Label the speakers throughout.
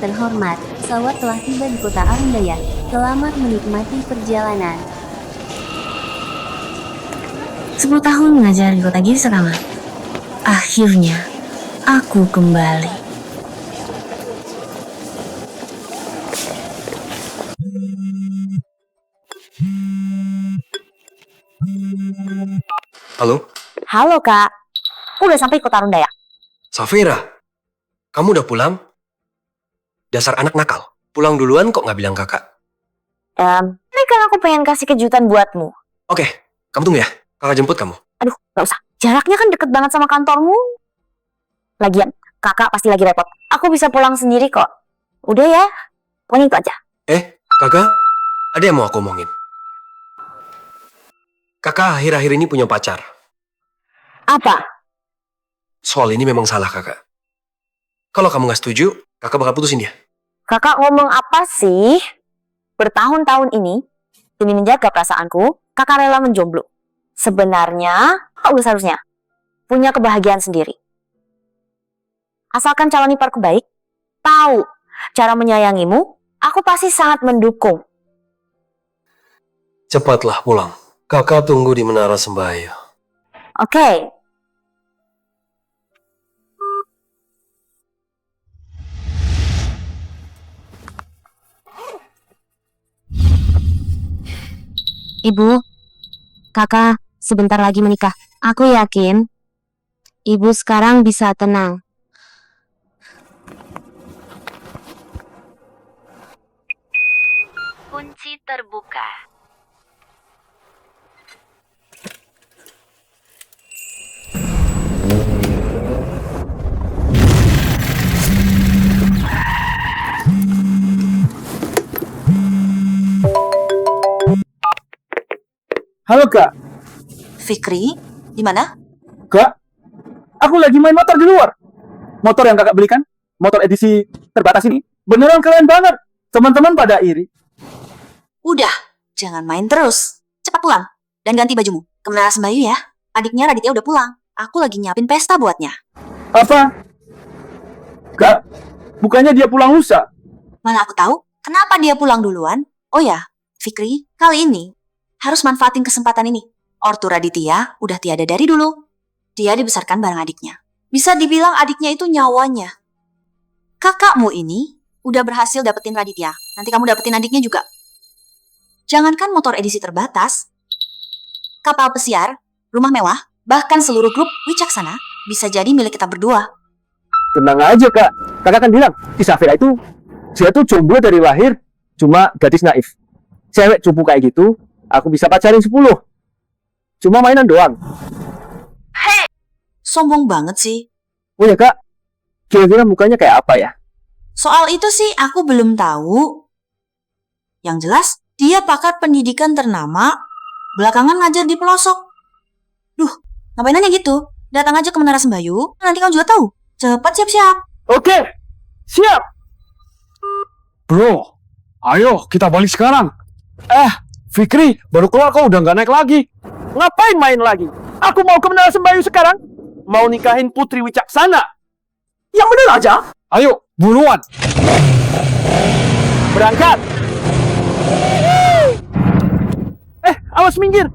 Speaker 1: terhormat, pesawat telah tiba di kota Arundaya. Selamat menikmati perjalanan. 10 tahun mengajar di kota Gisarama. Akhirnya, aku kembali.
Speaker 2: Halo,
Speaker 3: Halo kak, aku udah sampai kota Arundaya.
Speaker 2: Safira. Kamu udah pulang? Dasar anak nakal. Pulang duluan kok nggak bilang kakak?
Speaker 3: Ini kan aku pengen kasih kejutan buatmu.
Speaker 2: Oke, kamu tunggu ya. Kakak jemput kamu.
Speaker 3: Aduh, gak usah. Jaraknya kan deket banget sama kantormu. Lagian, kakak pasti lagi repot. Aku bisa pulang sendiri kok. Udah ya, pokoknya itu aja.
Speaker 2: Kakak, ada yang mau aku omongin. Kakak akhir-akhir ini punya pacar.
Speaker 3: Apa?
Speaker 2: Soal ini memang salah kakak. Kalau kamu nggak setuju, kakak bakal putusin dia.
Speaker 3: Kakak ngomong apa sih? Bertahun-tahun ini, demi menjaga perasaanku, kakak rela menjomblo. Sebenarnya, kak udah seharusnya punya kebahagiaan sendiri. Asalkan calon iparku baik, tahu cara menyayangimu, aku pasti sangat mendukung.
Speaker 2: Cepatlah pulang. Kakak tunggu di Menara Sembahyo.
Speaker 3: Oke.
Speaker 1: Ibu, kakak sebentar lagi menikah. Aku yakin ibu sekarang bisa tenang. Kunci terbuka.
Speaker 4: Halo kak,
Speaker 3: Fikri, di mana?
Speaker 4: kak, aku lagi main motor di luar. Motor yang kakak belikan, motor edisi terbatas ini, beneran keren banget. Teman-teman pada iri.
Speaker 5: Udah, jangan main terus. Cepat pulang dan ganti bajumu. Ke Menara Sembayu ya. Adiknya Raditya udah pulang. Aku lagi nyiapin pesta buatnya.
Speaker 4: Apa? Kak, bukannya dia pulang lusa?
Speaker 5: Mana aku tahu kenapa dia pulang duluan. Oh ya, Fikri, kali ini harus manfaatin kesempatan ini. Ortu Raditya udah tiada dari dulu. Dia dibesarkan bareng adiknya. Bisa dibilang adiknya itu nyawanya. Kakakmu ini udah berhasil dapetin Raditya. Nanti kamu dapetin adiknya juga. Jangankan motor edisi terbatas, kapal pesiar, rumah mewah, bahkan seluruh grup Wicaksana bisa jadi milik kita berdua.
Speaker 4: Tenang aja kak, kakak kan bilang, si Safira itu, dia tuh jomblo dari lahir, cuma gadis naif. Cewek cupu kayak gitu, aku bisa pacarin 10. Cuma mainan doang.
Speaker 5: Sombong banget sih.
Speaker 4: Oh ya kak, kira-kira mukanya kayak apa ya?
Speaker 5: Soal itu sih aku belum tahu. Yang jelas, dia pakar pendidikan ternama, belakangan ngajar di pelosok. Duh, ngapain nanya gitu? Datang aja ke Menara Sembayu, nanti kamu juga tahu. Cepat siap-siap.
Speaker 4: Oke, siap.
Speaker 6: Bro, ayo kita balik sekarang. Fikri, baru keluar kok udah nggak naik lagi.
Speaker 4: Ngapain main lagi? Aku mau ke Menara Sembayu sekarang. Mau nikahin Putri Wicaksana. Yang bener aja.
Speaker 6: Ayo, buruan.
Speaker 4: Berangkat. Awas minggir.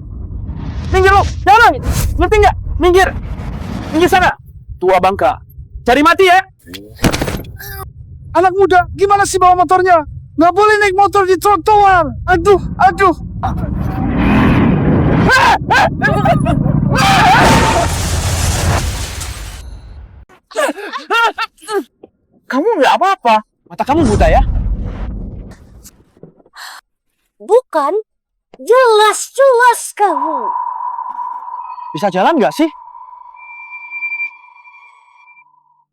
Speaker 4: Minggir lo, jangan. Ngerti nggak? Minggir. Minggir sana. Tua bangka. Cari mati ya.
Speaker 6: Anak muda, gimana sih bawa motornya? Nggak boleh naik motor di trotoar. Aduh.
Speaker 4: Kamu nggak apa-apa. Mata kamu buta ya?
Speaker 3: Bukan. Jelas-jelas kamu.
Speaker 4: Bisa jalan nggak sih?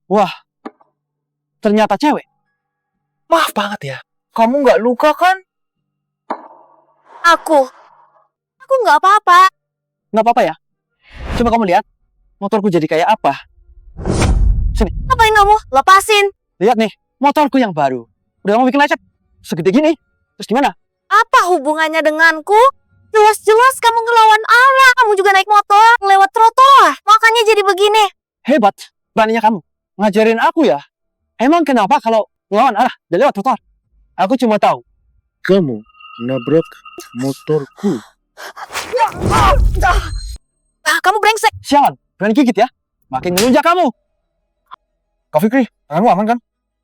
Speaker 4: Wah, ternyata cewek. Maaf banget ya. Kamu nggak luka kan?
Speaker 3: Aku nggak apa-apa.
Speaker 4: Nggak apa-apa ya. Coba kamu lihat, motorku jadi kayak apa? Sini,
Speaker 3: Ngapain kamu? Lepasin.
Speaker 4: lihat nih, motorku yang baru. Udah mau bikin lecet, segede gini. Terus gimana?
Speaker 3: Apa hubungannya denganku? Jelas-jelas kamu ngelawan arah. Kamu juga naik motor lewat trotoar. Makanya jadi begini.
Speaker 4: Hebat, beraninya kamu. Ngajarin aku ya. Emang kenapa kalau Ngelawan, alah, udah lewat trotoar. Aku cuma tahu, kamu nabrak motorku.
Speaker 3: Kamu brengsek.
Speaker 4: Sialan, berani gigit ya? Makin ngelunjak kamu. Kak Fikri, tanganmu aman kan?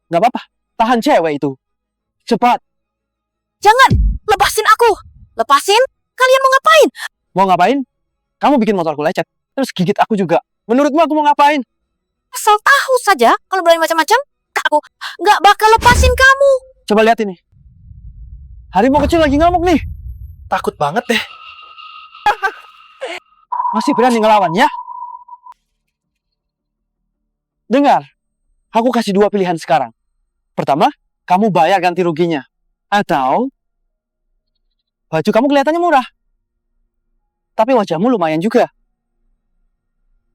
Speaker 4: Gak apa-apa, tahan cewek itu. Cepat.
Speaker 3: Jangan, lepasin aku. Lepasin? Kalian mau ngapain?
Speaker 4: Mau ngapain? Kamu bikin motorku lecet, terus gigit aku juga. Menurutmu aku mau ngapain?
Speaker 3: Asal tahu saja kalau berani macam-macam, aku nggak bakal lepasin kamu.
Speaker 4: Coba lihat ini. Harimau kecil lagi ngamuk nih. Takut banget deh. Masih berani ngelawan ya? Dengar, aku kasih 2 pilihan sekarang. Pertama, kamu bayar ganti ruginya. Atau, baju kamu kelihatannya murah. Tapi wajahmu lumayan juga.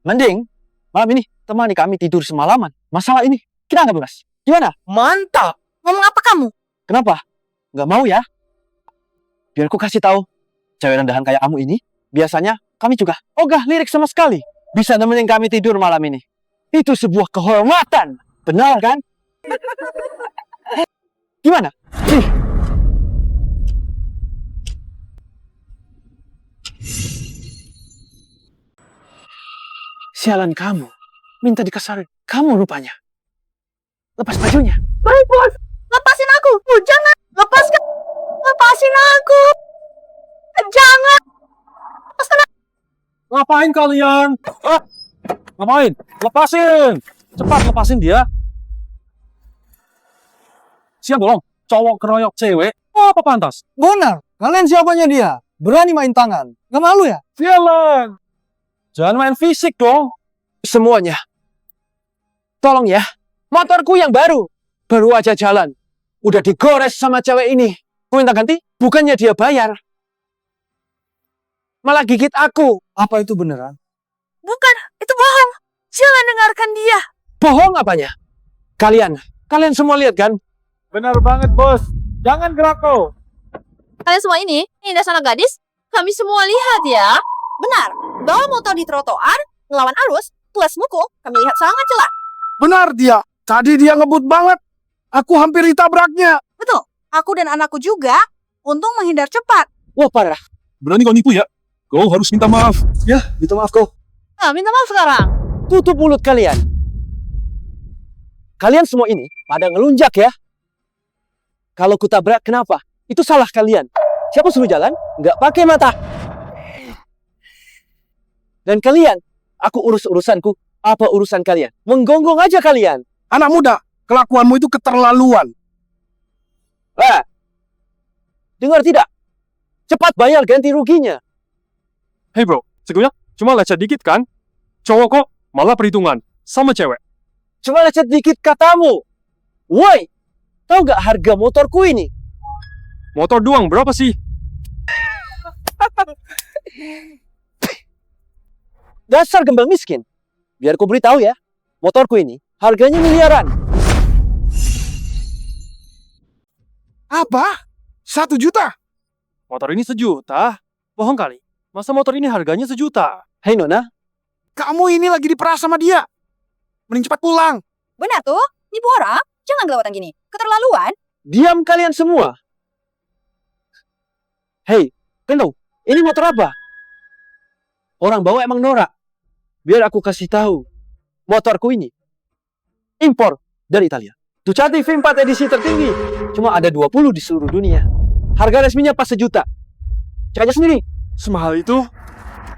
Speaker 4: Mending, malam ini temani kami tidur semalaman. Masalah ini, kita nggak bebas. Gimana?
Speaker 2: Mantap.
Speaker 3: Ngomong apa kamu?
Speaker 4: Kenapa? Nggak mau ya? Biar aku kasih tahu, cewek rendahan kayak kamu ini, biasanya kami juga ogah lirik sama sekali. Bisa nemenin kami tidur malam ini. Itu sebuah kehormatan. Benar kan? Gimana? Nih. Sialan kamu. Minta dikasarin. Kamu rupanya. Lepas bajunya.
Speaker 3: Baik bos, lepasin aku. Jangan, lepaskan. Lepasin aku. Jangan.
Speaker 6: Ngapain kalian? Ngapain? Lepasin! Cepat lepasin dia. Siap belum? Cowok keroyok cewek. Oh, apa pantas?
Speaker 4: Benar. Kalian siapanya dia? Berani main tangan. Gak malu ya?
Speaker 6: Sialan! Jangan main fisik dong.
Speaker 4: Semuanya. Tolong ya. Motorku yang baru. Baru aja jalan. Udah digores sama cewek ini. Aku minta ganti. Bukannya dia bayar. Malah gigit aku. Apa itu beneran?
Speaker 3: Bukan, itu bohong. Jangan dengarkan dia.
Speaker 4: Bohong apanya? Kalian semua lihat kan?
Speaker 6: Benar banget, bos. Jangan gerak kau.
Speaker 3: Kalian semua ini dasar anak gadis, kami semua lihat ya. Benar, bawa motor di trotoar, ngelawan arus, tuas muku, kami lihat sangat jelas.
Speaker 6: Benar dia. Tadi dia ngebut banget. Aku hampir ditabraknya.
Speaker 5: Betul, aku dan anakku juga. Untung menghindar cepat.
Speaker 4: Wah parah.
Speaker 6: Berani kau nipu ya? Kau harus minta maaf.
Speaker 4: Ya, minta maaf kau.
Speaker 3: Nah, minta maaf sekarang.
Speaker 4: Tutup mulut kalian. Kalian semua ini pada ngelunjak ya. Kalau kutabrak kenapa? Itu salah kalian. Siapa suruh jalan? Nggak pakai mata. Dan kalian, aku urus urusanku. Apa urusan kalian? Menggonggong aja kalian.
Speaker 6: Anak muda, kelakuanmu itu keterlaluan.
Speaker 4: Dengar tidak? Cepat bayar ganti ruginya.
Speaker 7: Hei bro, sebenarnya cuma lecet dikit kan? Cowok kok malah perhitungan sama cewek.
Speaker 4: Cuma lecet dikit katamu. Woi, tahu gak harga motorku ini?
Speaker 7: Motor doang berapa sih?
Speaker 4: Dasar gembel miskin. Biar ku beritahu ya, motorku ini harganya miliaran.
Speaker 6: Apa? 1 juta?
Speaker 7: Motor ini 1 juta? Bohong kali. Masa motor ini harganya 1 juta?
Speaker 4: Hei Nona,
Speaker 6: Kamu ini lagi diperas sama dia. Mending cepat pulang.
Speaker 3: Benar tuh, nipu orang, jangan gelawatan gini. Keterlaluan.
Speaker 4: diam kalian semua. Hei, Kendo, ini motor apa? Orang bawa emang norak. Biar aku kasih tahu, motorku ini impor dari Italia. Ducati V4 edisi tertinggi. Cuma ada 20 di seluruh dunia. Harga resminya pas 1 juta. Cek aja sendiri.
Speaker 7: Semahal itu?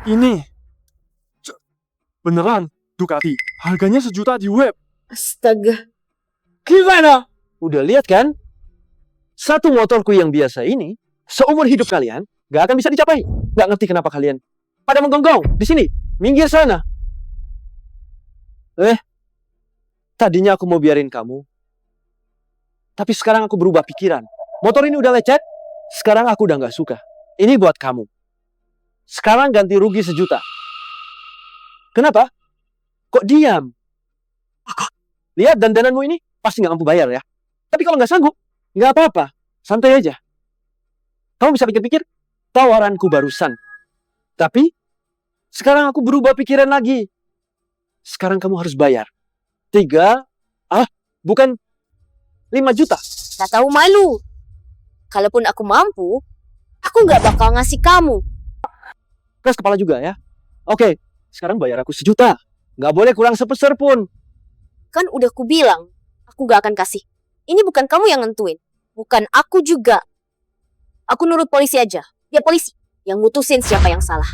Speaker 7: Ini. Beneran, Ducati. Harganya 1 juta di web.
Speaker 3: Astaga.
Speaker 4: Gimana? Udah lihat kan? Satu motorku yang biasa ini, seumur hidup kalian, gak akan bisa dicapai. Gak ngerti kenapa kalian pada menggonggong. Di sini, minggir sana. Tadinya aku mau biarin kamu. Tapi sekarang aku berubah pikiran. Motor ini udah lecet, sekarang aku udah gak suka. Ini buat kamu. Sekarang ganti rugi 1 juta. Kenapa? Kok diam? Lihat dandananmu ini, pasti gak mampu bayar ya. Tapi kalau gak sanggup, gak apa-apa. Santai aja. Kamu bisa pikir-pikir, tawaranku barusan. Tapi, sekarang aku berubah pikiran lagi. Sekarang kamu harus bayar. 3, bukan 5 juta.
Speaker 3: Gak tahu malu. Kalaupun aku mampu, aku nggak bakal ngasih kamu.
Speaker 4: Keras kepala juga ya. Oke, sekarang bayar aku 1 juta. Nggak boleh kurang sepeser pun.
Speaker 3: Kan udah ku bilang, aku gak akan kasih. Ini bukan kamu yang nentuin. Bukan aku juga. Aku nurut polisi aja. Dia polisi yang mutusin siapa yang salah.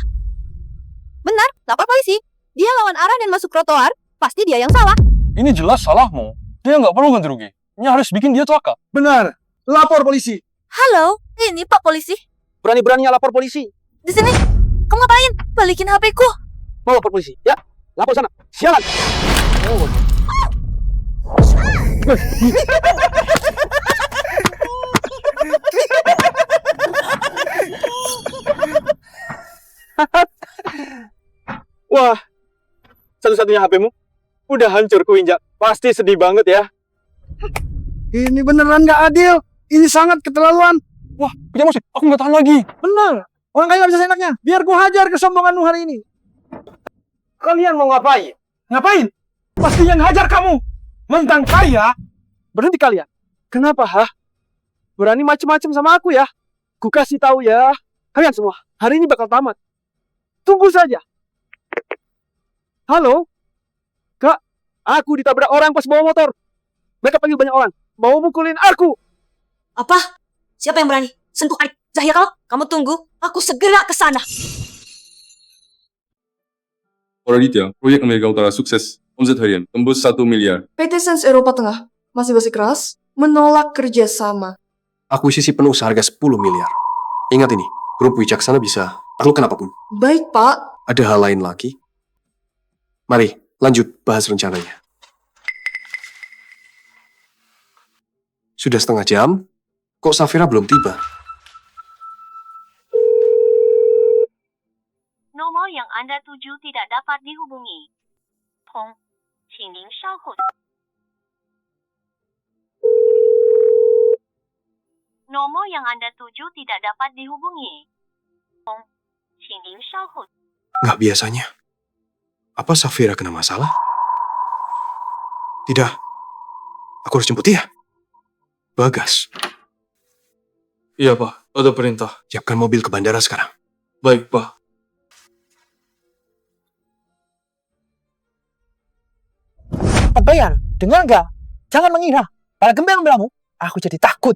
Speaker 5: Benar, lapor polisi. Dia lawan arah dan masuk trotoar, pasti dia yang salah.
Speaker 7: Ini jelas salahmu. Dia nggak perlu ganti rugi. Ini harus bikin dia celaka.
Speaker 6: Benar. Lapor polisi.
Speaker 5: Halo, ini Pak Polisi.
Speaker 4: Berani-beraninya lapor polisi.
Speaker 5: Di sini. Kamu ngapain? Balikin HP-ku.
Speaker 4: Mau lapor polisi? Ya, lapor sana. Sialan. Wah, satu-satunya HP-mu udah hancur kuinjak. Pasti sedih banget ya.
Speaker 6: Ini beneran nggak adil. Ini sangat keterlaluan.
Speaker 7: Wah, punya emosi. Aku nggak tahan lagi.
Speaker 6: Bener. Orang kaya nggak bisa seenaknya. Biar gua hajar kesombonganmu hari ini.
Speaker 4: Kalian mau ngapain?
Speaker 6: Ngapain? Pasti yang hajar kamu. Mentang kaya.
Speaker 4: Berhenti kalian. Kenapa, berani macem-macem sama aku ya? Ku kasih tahu ya. Kalian semua, hari ini bakal tamat. Tunggu saja. Halo? Kak, aku ditabrak orang pas bawa motor. Mereka panggil banyak orang. Mau mukulin aku.
Speaker 5: Apa? Siapa yang berani? Sentuh adik Zahira kalau? Kamu tunggu, aku segera ke sana.
Speaker 8: Raditya, proyek Amerika Utara sukses. Omset harian tembus 1 miliar.
Speaker 9: PT Sens Eropa Tengah masih bersikeras menolak kerjasama.
Speaker 2: Akuisisi penuh seharga 10 miliar. Ingat ini, grup Wicaksana bisa taklukkan apapun.
Speaker 9: Baik, Pak.
Speaker 2: Ada hal lain lagi? Mari, lanjut bahas rencananya. Sudah setengah jam, kok Safira belum tiba?
Speaker 1: Nomor yang Anda tuju tidak dapat dihubungi. Hong, 请您稍后。Nomor yang Anda tuju tidak dapat dihubungi. Hong, 请您稍后。
Speaker 2: Nggak biasanya. Apa Safira kena masalah? Tidak. Aku harus jemput dia. Bagas,
Speaker 8: Iya, Pak. Ada perintah.
Speaker 2: siapkan mobil ke bandara sekarang.
Speaker 8: Baik, Pak.
Speaker 4: Cepat bayar. Dengar nggak? Jangan mengira. Pada gembel-gembelamu, aku jadi takut.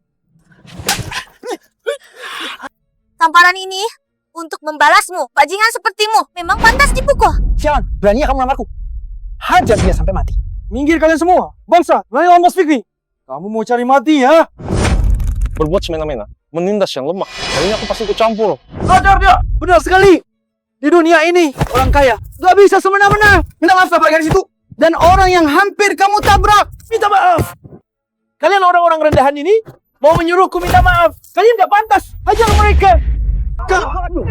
Speaker 3: Tamparan ini untuk membalasmu. Bajingan sepertimu memang pantas dipukul.
Speaker 4: Sialan, beraninya kamu melamarku. Hajar dia sampai mati.
Speaker 6: Minggir kalian semua. Bangsa, berani Mas Fikri. Kamu mau cari mati ya?
Speaker 7: Berbuat semena-mena. Menindas yang lemah. Kali ini aku pasti ikut campur.
Speaker 6: Hajar dia. Benar sekali. Di dunia ini, orang kaya gak bisa semena-mena. Minta maaf tabrak dari situ. Dan orang yang hampir kamu tabrak, minta maaf. Kalian orang-orang rendahan ini mau menyuruhku minta maaf. Kalian gak pantas. Hajar mereka. Aduh.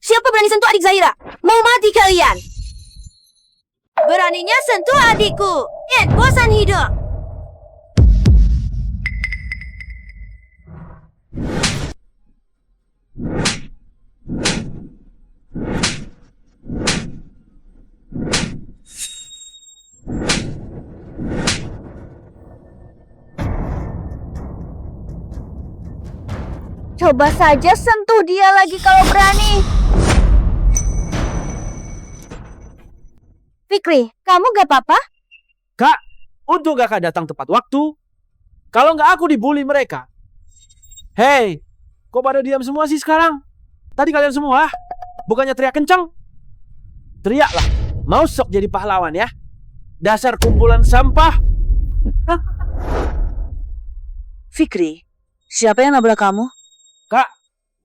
Speaker 3: Siapa berani sentuh adik Zahira? Mau mati kalian. Beraninya sentuh adikku. Bosan hidup. Coba saja sentuh dia lagi kalau berani. Fikri, kamu gak apa-apa?
Speaker 4: Kak, untuk kakak datang tepat waktu. Kalau nggak aku dibully mereka. Hei, kok pada diam semua sih sekarang? Tadi kalian semua, bukannya teriak kencang? Teriaklah, mau sok jadi pahlawan ya? Dasar kumpulan sampah.
Speaker 5: Fikri, siapa yang nabrak kamu?
Speaker 4: Kak,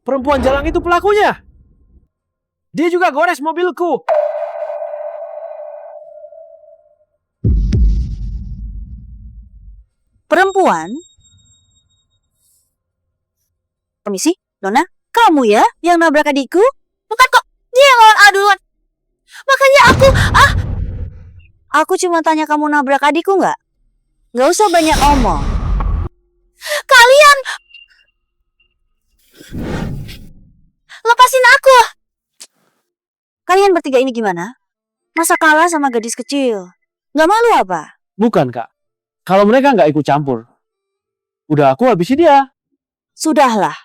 Speaker 4: perempuan jalang itu pelakunya. Dia juga gores mobilku.
Speaker 5: Perempuan? Permisi, Nona, kamu ya yang nabrak adikku? Bukan kok, dia yang lawan A duluan. Makanya aku cuma tanya kamu nabrak adikku nggak? Nggak usah banyak omong. Kalian! Lepasin aku! Kalian bertiga ini gimana?
Speaker 3: Masa kalah sama gadis kecil? Gak malu apa?
Speaker 4: Bukan, Kak. Kalau mereka nggak ikut campur, udah aku habisi dia.
Speaker 3: Sudahlah,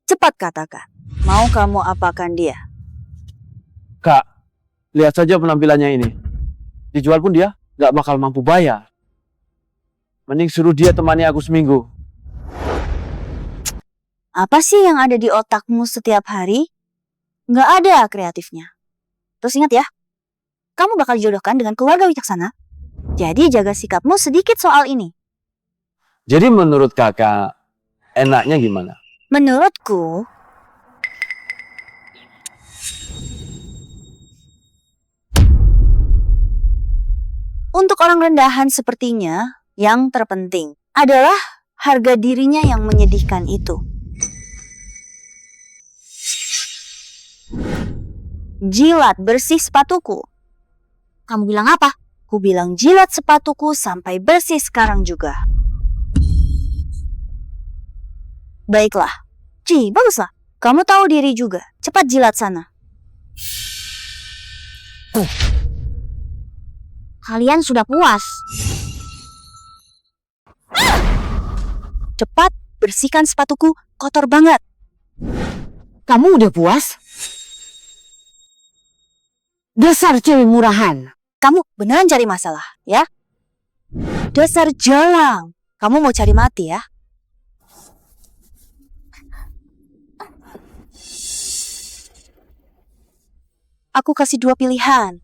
Speaker 3: cepat katakan. Mau kamu apakan dia?
Speaker 4: Kak, lihat saja penampilannya ini. Dijual pun dia nggak bakal mampu bayar. Mending suruh dia temani aku seminggu.
Speaker 3: Apa sih yang ada di otakmu setiap hari? Nggak ada kreatifnya. Terus ingat ya, kamu bakal dijodohkan dengan keluarga wicaksana. Jadi jaga sikapmu sedikit soal ini.
Speaker 4: Jadi menurut kakak, enaknya gimana?
Speaker 3: Menurutku, untuk orang rendahan sepertinya, yang terpenting adalah harga dirinya yang menyedihkan itu. Jilat bersih sepatuku. Kamu bilang apa? Ku bilang jilat sepatuku sampai bersih sekarang juga. Baiklah. Baguslah. Kamu tahu diri juga. Cepat jilat sana. Kalian sudah puas. Cepat bersihkan sepatuku, kotor banget.
Speaker 10: Kamu udah puas? Dasar cewek murahan.
Speaker 3: Kamu beneran cari masalah, ya? Dasar jalang. Kamu mau cari mati, ya? Aku kasih 2 pilihan.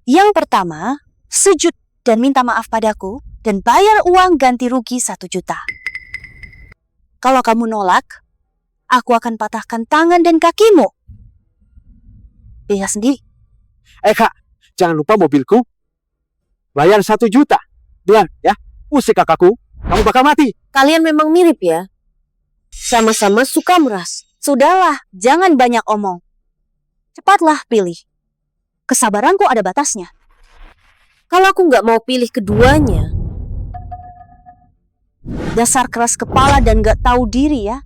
Speaker 3: Yang pertama, sujud dan minta maaf padaku dan bayar uang ganti rugi 1 juta. Kalau kamu nolak, aku akan patahkan tangan dan kakimu. Pilih sendiri.
Speaker 4: Kak, jangan lupa mobilku. Bayar 1 juta. Bilang, ya. Usik kakakku, kamu bakal mati.
Speaker 3: Kalian memang mirip ya? Sama-sama suka meras. Sudahlah, jangan banyak omong. Cepatlah pilih. Kesabaranku ada batasnya. Kalau aku nggak mau pilih keduanya, dasar keras kepala dan nggak tahu diri ya.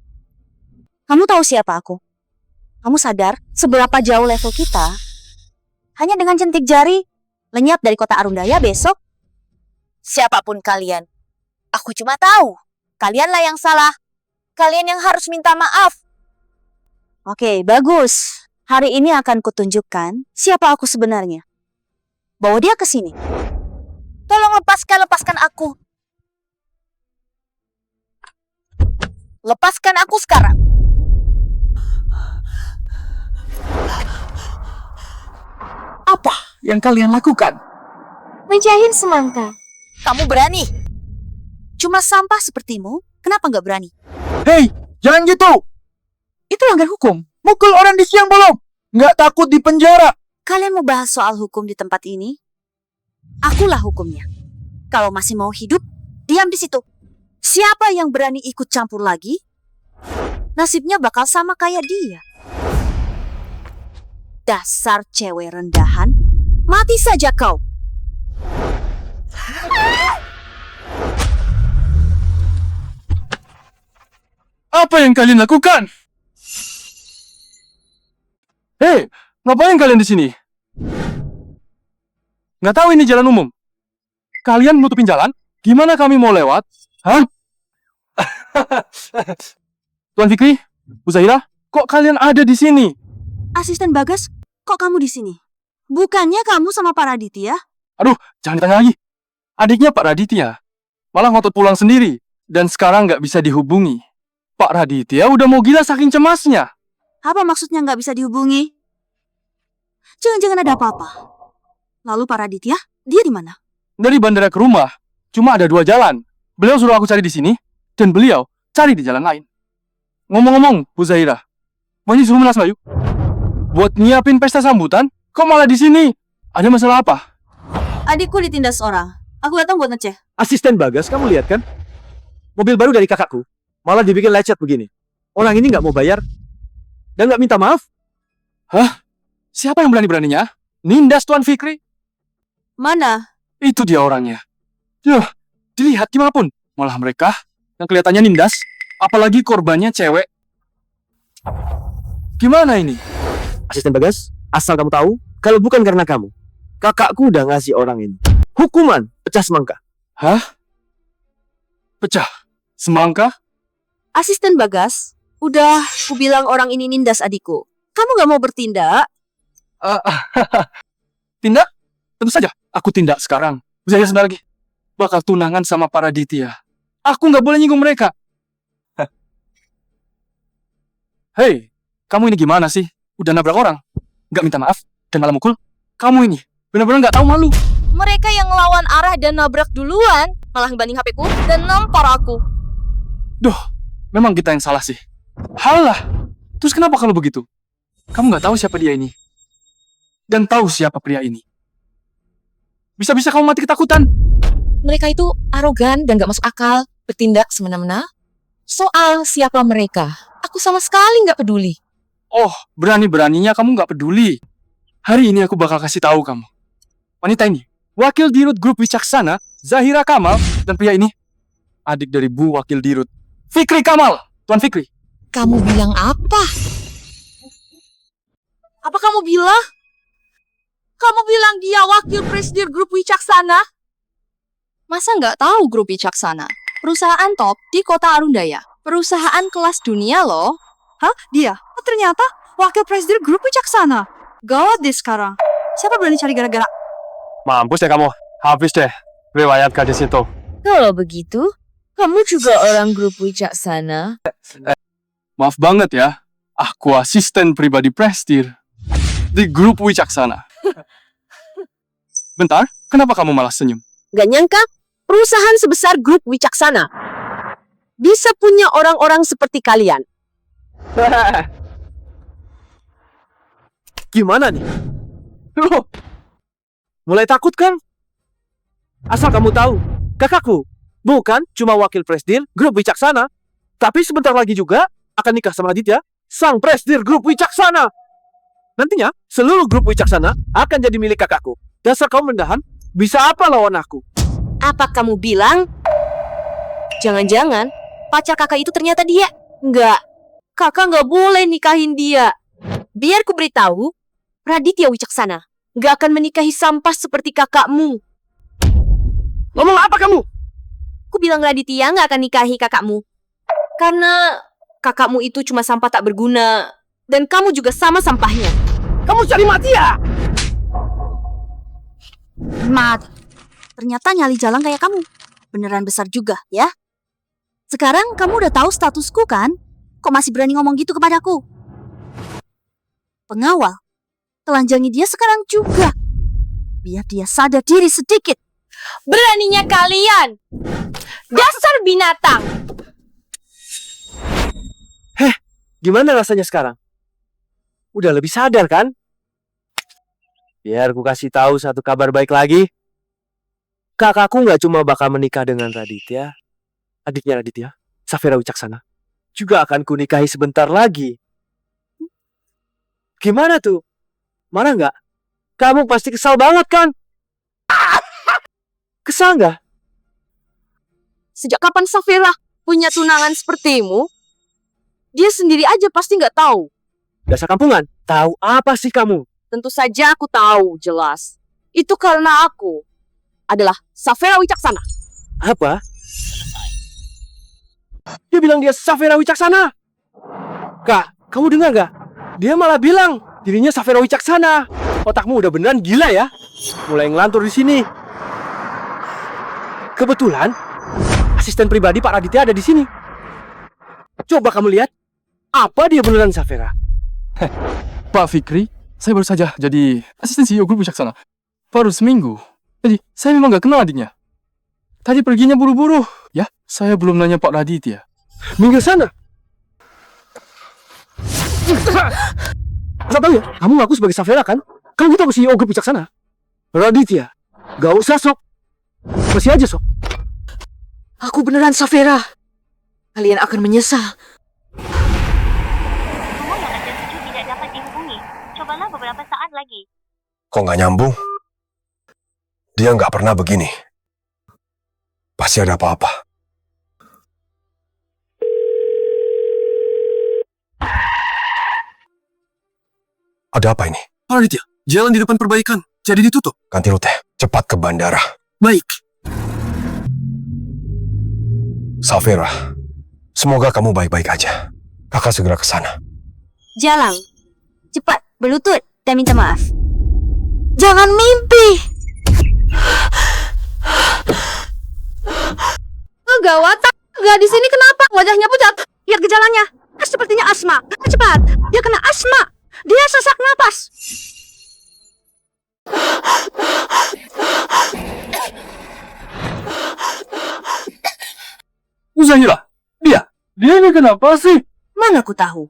Speaker 3: Kamu tahu siapa aku? Kamu sadar seberapa jauh level kita? Hanya dengan centik jari, lenyap dari kota Arundaya besok. Siapapun kalian, aku cuma tahu. Kalianlah yang salah. Kalian yang harus minta maaf. Oke, bagus. Hari ini akan kutunjukkan siapa aku sebenarnya. Bawa dia ke sini. Tolong lepaskan aku. Lepaskan aku sekarang.
Speaker 6: Apa yang kalian lakukan?
Speaker 10: Menjahit semangka.
Speaker 3: Kamu berani? Cuma sampah sepertimu, kenapa nggak berani?
Speaker 6: Hei, jangan gitu. Itu langgar hukum. Mukul orang di siang bolong. Nggak takut di penjara.
Speaker 3: Kalian mau bahas soal hukum di tempat ini? Akulah hukumnya. Kalau masih mau hidup, diam di situ. Siapa yang berani ikut campur lagi, nasibnya bakal sama kayak dia. Dasar cewek rendahan, mati saja kau.
Speaker 7: Apa yang kalian lakukan? Hei, ngapain kalian di sini? Nggak tahu ini jalan umum. Kalian nutupin jalan? Gimana kami mau lewat? Hah? Tuan Fikri, Bu Zahira, kok kalian ada di sini?
Speaker 3: Asisten Bagas, kok kamu di sini? Bukannya kamu sama Pak Raditya?
Speaker 7: Aduh, jangan ditanya lagi. Adiknya Pak Raditya malah ngotot pulang sendiri dan sekarang nggak bisa dihubungi. Pak Raditya udah mau gila saking cemasnya.
Speaker 3: Apa maksudnya nggak bisa dihubungi? Jangan-jangan ada apa-apa. Lalu Pak Raditya, dia di mana?
Speaker 7: Dari bandara ke rumah, cuma ada 2 jalan. Beliau suruh aku cari di sini, dan beliau cari di jalan lain. Ngomong-ngomong, Bu Zahira, mau disuruh Mas Bayu? Buat nyiapin pesta sambutan, kok malah di sini? Ada masalah apa?
Speaker 3: Adikku ditindas orang. Aku datang buat ngecek.
Speaker 4: Asisten Bagas, kamu lihat kan? Mobil baru dari kakakku, malah dibikin lecet begini. Orang ini nggak mau bayar, dan nggak minta maaf.
Speaker 7: Hah? Siapa yang berani-beraninya? Nindas Tuan Fikri?
Speaker 3: Mana?
Speaker 7: Itu dia orangnya. Yuh, dilihat gimana pun. Malah mereka yang kelihatannya nindas, apalagi korbannya cewek. Gimana ini?
Speaker 4: Asisten Bagas, asal kamu tahu, kalau bukan karena kamu, kakakku udah ngasih orang ini hukuman pecah semangka.
Speaker 7: Hah? Pecah? Semangka?
Speaker 3: Asisten Bagas, udah ku bilang orang ini nindas adikku. Kamu gak mau bertindak?
Speaker 7: Tindak? Tentu saja, aku tindak sekarang. Saya sebentar lagi bakal tunangan sama para Ditya. Aku nggak boleh nyinggung mereka. Hei, kamu ini gimana sih? Udah nabrak orang? Nggak minta maaf dan malah mukul? Kamu ini benar-benar nggak tahu malu.
Speaker 9: Mereka yang ngelawan arah dan nabrak duluan, malah ngebanding HP-ku dan nampar aku.
Speaker 7: Duh, memang kita yang salah sih. Halah, terus kenapa kalau begitu? Kamu nggak tahu siapa dia ini? Dan tahu siapa pria ini? Bisa-bisa kamu mati ketakutan.
Speaker 9: Mereka itu arogan dan gak masuk akal, bertindak semena-mena. Soal siapa mereka, aku sama sekali gak peduli.
Speaker 7: Oh, berani-beraninya kamu nggak peduli. Hari ini aku bakal kasih tahu kamu. Wanita ini, Wakil Dirut Grup Wicaksana, Zahira Kamal, dan pria ini, adik dari Bu Wakil Dirut, Fikri Kamal. Tuan Fikri.
Speaker 9: Kamu bilang apa? Apa kamu bilang? Kamu bilang dia wakil presidir Grup Wicaksana? Masa nggak tahu Grup Wicaksana? Perusahaan top di kota Arundaya. Perusahaan kelas dunia loh.
Speaker 3: Hah? Dia? Oh, ternyata wakil presiden grup Wicaksana. Gawat deh sekarang. Siapa berani cari gara-gara?
Speaker 4: Mampus deh kamu. Habis deh riwayat gadis itu.
Speaker 10: Kalau begitu, kamu juga orang grup Wicaksana.
Speaker 7: Maaf banget ya, aku asisten pribadi Prestir di Grup Wicaksana. Bentar, kenapa kamu malah senyum?
Speaker 10: Gak nyangka, perusahaan sebesar grup Wicaksana bisa punya orang-orang seperti kalian.
Speaker 4: Gimana nih? Loh, mulai takut kan? Asal kamu tahu, kakakku bukan cuma wakil presdir Grup Wicaksana, tapi sebentar lagi juga akan nikah sama Aditya, sang presdir Grup Wicaksana. Nantinya, seluruh Grup Wicaksana akan jadi milik kakakku. Dasar kamu mendahan, bisa apa lawan aku?
Speaker 10: Apa kamu bilang? Jangan-jangan pacar kakak itu ternyata dia? Enggak, kakak nggak boleh nikahin dia. Biar ku beritahu, Raditya Wicaksana nggak akan menikahi sampah seperti kakakmu.
Speaker 4: Ngomong apa kamu?
Speaker 10: Ku bilang Raditya nggak akan nikahi kakakmu. Karena kakakmu itu cuma sampah tak berguna. Dan kamu juga sama sampahnya.
Speaker 4: Kamu cari mati ya?
Speaker 3: Mat, ternyata nyali jalan kayak kamu. Beneran besar juga, ya? Sekarang kamu udah tahu statusku kan? Kok masih berani ngomong gitu kepadaku? Pengawal, telanjangi dia sekarang juga. Biar dia sadar diri sedikit.
Speaker 9: Beraninya kalian! Dasar binatang!
Speaker 4: Gimana rasanya sekarang? Udah lebih sadar kan? Biar ku kasih tahu satu kabar baik lagi. Kakakku nggak cuma bakal menikah dengan Raditya, adiknya Raditya, Safira Wicaksana, juga akan ku nikahi sebentar lagi. Gimana tuh? Marah nggak? Kamu pasti kesal banget kan? Kesal nggak?
Speaker 9: Sejak kapan Safira punya tunangan sepertimu? Dia sendiri aja pasti nggak tahu.
Speaker 4: Dasar kampungan, tahu apa sih kamu?
Speaker 9: Tentu saja aku tahu, jelas. Itu karena aku adalah Safira Wicaksana.
Speaker 4: Apa? Dia bilang dia Safira Wicaksana. Kak, kamu dengar gak? Dia malah bilang dirinya Safira Wicaksana. Otakmu udah beneran gila ya? Mulai ngelantur di sini. Kebetulan asisten pribadi Pak Raditya ada di sini. Coba kamu lihat, apa dia beneran Safira?
Speaker 7: Pak Fikri, saya baru saja jadi asisten CEO Grup Wicaksana. Baru seminggu. Jadi, saya memang gak kenal adiknya. Tadi perginya buru-buru. Ya, saya belum nanya Pak Raditya.
Speaker 4: Minggir sana. Asal tahu ya, kamu ngaku sebagai Safira kan? Kamu gitu aku CEO Grup Wicaksana. Raditya, gak usah sok. Masih aja sok.
Speaker 9: Aku beneran Safira. Kalian akan menyesal.
Speaker 1: Nomor yang Anda tuju tidak dapat dihubungi. Cobalah beberapa saat lagi.
Speaker 2: Kok nggak nyambung? Dia nggak pernah begini. Pasti ada apa-apa. Ada apa ini?
Speaker 11: Raditya, jalan di depan perbaikan.
Speaker 7: jadi ditutup.
Speaker 2: Ganti rute. Cepat ke bandara.
Speaker 7: Baik.
Speaker 2: Safira, semoga kamu baik-baik aja. Kakak segera ke sana.
Speaker 3: Jalang, cepat berlutut dan minta maaf. Jangan mimpi.
Speaker 9: Gawat, gadis ini kenapa? Wajahnya pucat. Lihat gejalanya. Sepertinya asma. Cepat, dia kena asma. Dia sesak napas.
Speaker 7: Zahira, dia ini kenapa sih?
Speaker 3: Mana aku tahu?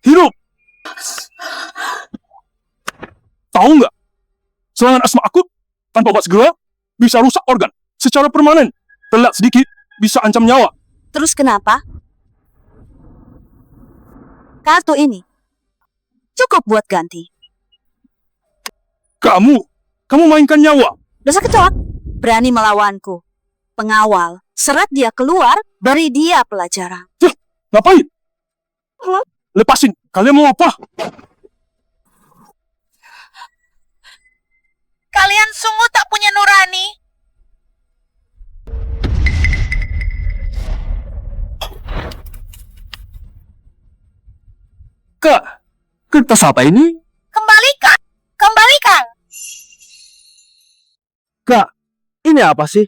Speaker 7: Hidup. Tahu nggak? Serangan asma akut tanpa obat segera bisa rusak organ secara permanen. Telat sedikit bisa ancam nyawa.
Speaker 3: Terus kenapa? Kartu ini cukup buat ganti.
Speaker 7: Kamu mainkan nyawa.
Speaker 3: Dosa kecoak, berani melawanku. Pengawal, seret dia keluar, beri dia pelajaran.
Speaker 7: Ngapain? Lepasin. Kalian mau apa?
Speaker 9: Kalian sungguh tak punya nurani.
Speaker 7: Kak, kertas apa ini?
Speaker 9: Kembalikan. Kembalikan.
Speaker 6: Kak, ini apa sih?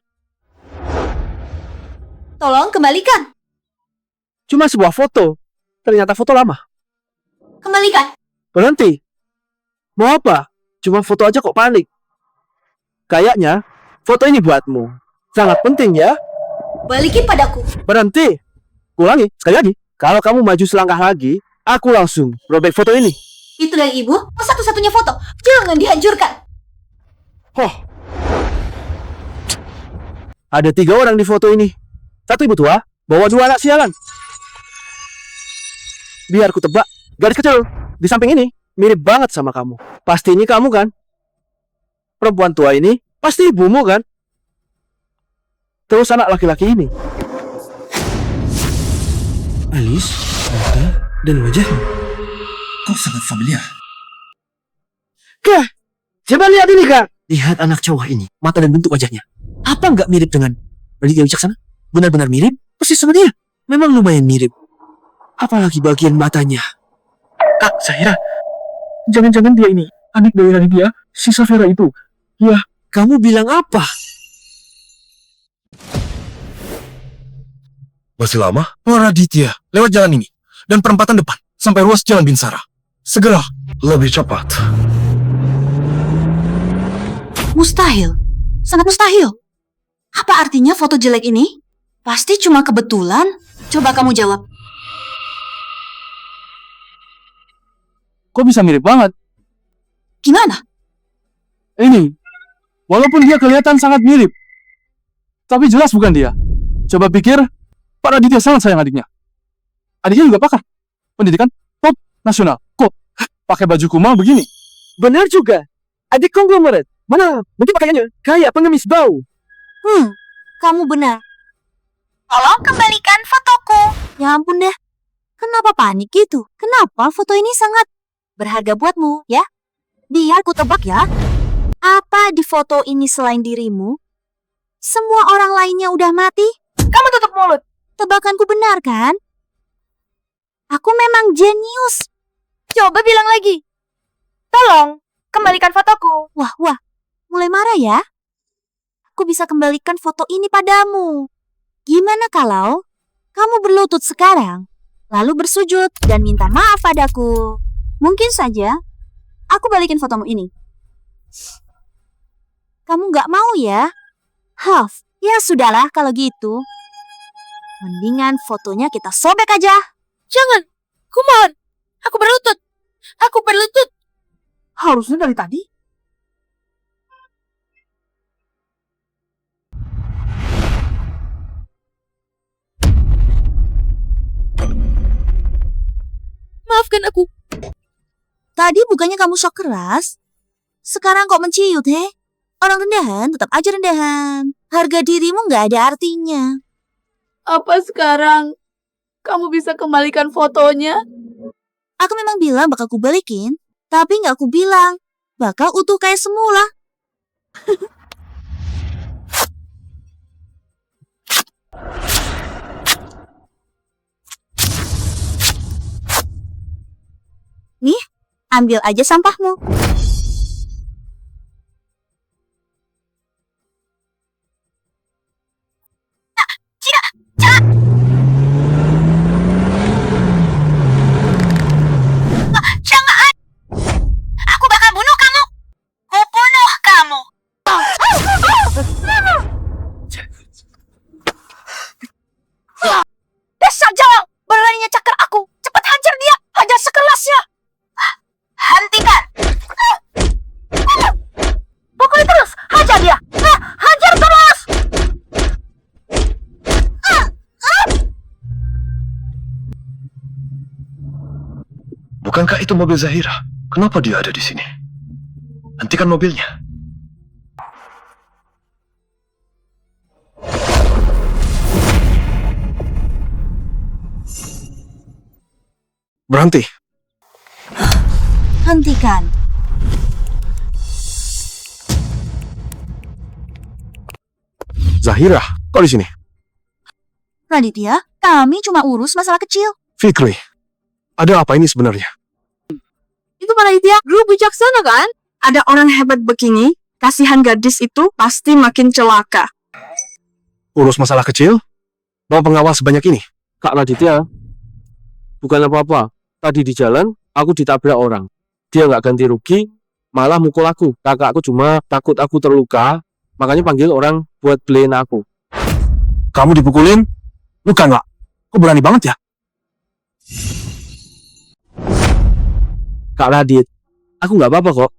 Speaker 5: Tolong kembalikan.
Speaker 6: Cuma sebuah foto. Ternyata foto lama.
Speaker 5: Kembalikan.
Speaker 6: Berhenti. Mau apa? Cuma foto aja kok panik. Kayaknya foto ini buatmu. Sangat penting ya.
Speaker 5: Balikin padaku.
Speaker 6: Berhenti. Ulangi, sekali lagi. Kalau kamu maju selangkah lagi, aku langsung robek foto ini.
Speaker 5: Itu dari ibu, satu-satunya foto. Jangan dihancurkan.
Speaker 6: Oh. Ada 3 orang di foto ini. 1 ibu tua, bawa 2 anak sialan. Biar ku tebak, garis kecil di samping ini mirip banget sama kamu. Pasti ini kamu kan? Perempuan tua ini pasti ibumu kan? Terus anak laki-laki ini. Alis, mata, dan wajahnya. Kok sangat familiar? Kak, coba lihat ini kak. Lihat anak cowok ini, mata dan bentuk wajahnya. Apa nggak mirip dengan Raditya Wicaksana? Benar-benar mirip, persis sama dia. Memang lumayan mirip. Apalagi bagian matanya. Kak, Zahira, jangan-jangan dia ini anak dari Raditya, si Safira itu. Ya, kamu bilang apa?
Speaker 7: Masih lama? Oh, Raditya, lewat jalan ini. Dan perempatan depan, sampai ruas jalan Binsara. Segera. Lebih cepat.
Speaker 5: Mustahil. Sangat mustahil. Apa artinya foto jelek ini? Pasti cuma kebetulan. Coba kamu jawab.
Speaker 7: Kok bisa mirip banget?
Speaker 5: Gimana?
Speaker 7: Ini, walaupun dia kelihatan sangat mirip, tapi jelas bukan dia. Coba pikir, Pak Raditya sangat sayang adiknya. Adiknya juga pakar pendidikan top nasional. Kok pakai baju kumal begini?
Speaker 6: Benar juga. Adik konglomerat. Mana? Mungkin pakaiannya kayak pengemis bau.
Speaker 3: Kamu benar.
Speaker 9: Tolong kembalikan fotoku.
Speaker 3: Ya ampun deh. Kenapa panik gitu? Kenapa foto ini sangat berharga buatmu, ya? Biar ku tebak ya. Apa di foto ini selain dirimu? Semua orang lainnya udah mati?
Speaker 9: Kamu tutup mulut.
Speaker 3: Tebakanku benar kan? Aku memang jenius.
Speaker 9: Coba bilang lagi. Tolong, kembalikan fotoku.
Speaker 3: Wah. Mulai marah ya? Aku bisa kembalikan foto ini padamu. Gimana kalau kamu berlutut sekarang, lalu bersujud dan minta maaf padaku? Mungkin saja aku balikin fotomu ini. Kamu nggak mau ya? Huff, ya sudahlah kalau gitu. Mendingan fotonya kita sobek aja.
Speaker 9: Jangan. Kumohon. Aku berlutut. Aku berlutut.
Speaker 6: Harusnya dari tadi.
Speaker 9: Maafkan aku.
Speaker 3: Tadi bukannya kamu shock keras? Sekarang kok menciut, he? Orang rendahan tetap aja rendahan. Harga dirimu nggak ada artinya.
Speaker 9: Apa sekarang kamu bisa kembalikan fotonya?
Speaker 3: Aku memang bilang bakal ku balikin, tapi nggak aku bilang bakal utuh kayak semula. Nih, ambil aja sampahmu.
Speaker 1: Aku bakal bunuh kamu. Ku bunuh kamu.
Speaker 3: Dasar jawang, beraninya cakar aku. Cepat hajar dia, hajar sekelasnya.
Speaker 1: Hentikan.
Speaker 3: Pukul terus, hajar dia. Hajar terus.
Speaker 2: Bukankah itu mobil Zahira? Kenapa dia ada di sini? Hentikan mobilnya. Berhenti.
Speaker 3: Hentikan.
Speaker 2: Zahira, kok di sini?
Speaker 3: Raditya, kami cuma urus masalah kecil.
Speaker 2: Fikri, ada apa ini sebenarnya?
Speaker 9: Itu Pak Raditya, grup wicaksana kan? Ada orang hebat begini, kasihan gadis itu pasti makin celaka.
Speaker 2: Urus masalah kecil? Bawa pengawal sebanyak ini?
Speaker 4: Kak Raditya, bukan apa-apa. Tadi di jalan, aku ditabrak orang. Dia nggak ganti rugi, malah mukul aku. Kakakku cuma takut aku terluka, makanya panggil orang buat beliin aku.
Speaker 2: Kamu dipukulin? Luka nggak? Kok berani banget ya?
Speaker 4: Kak Radit, aku nggak apa-apa kok.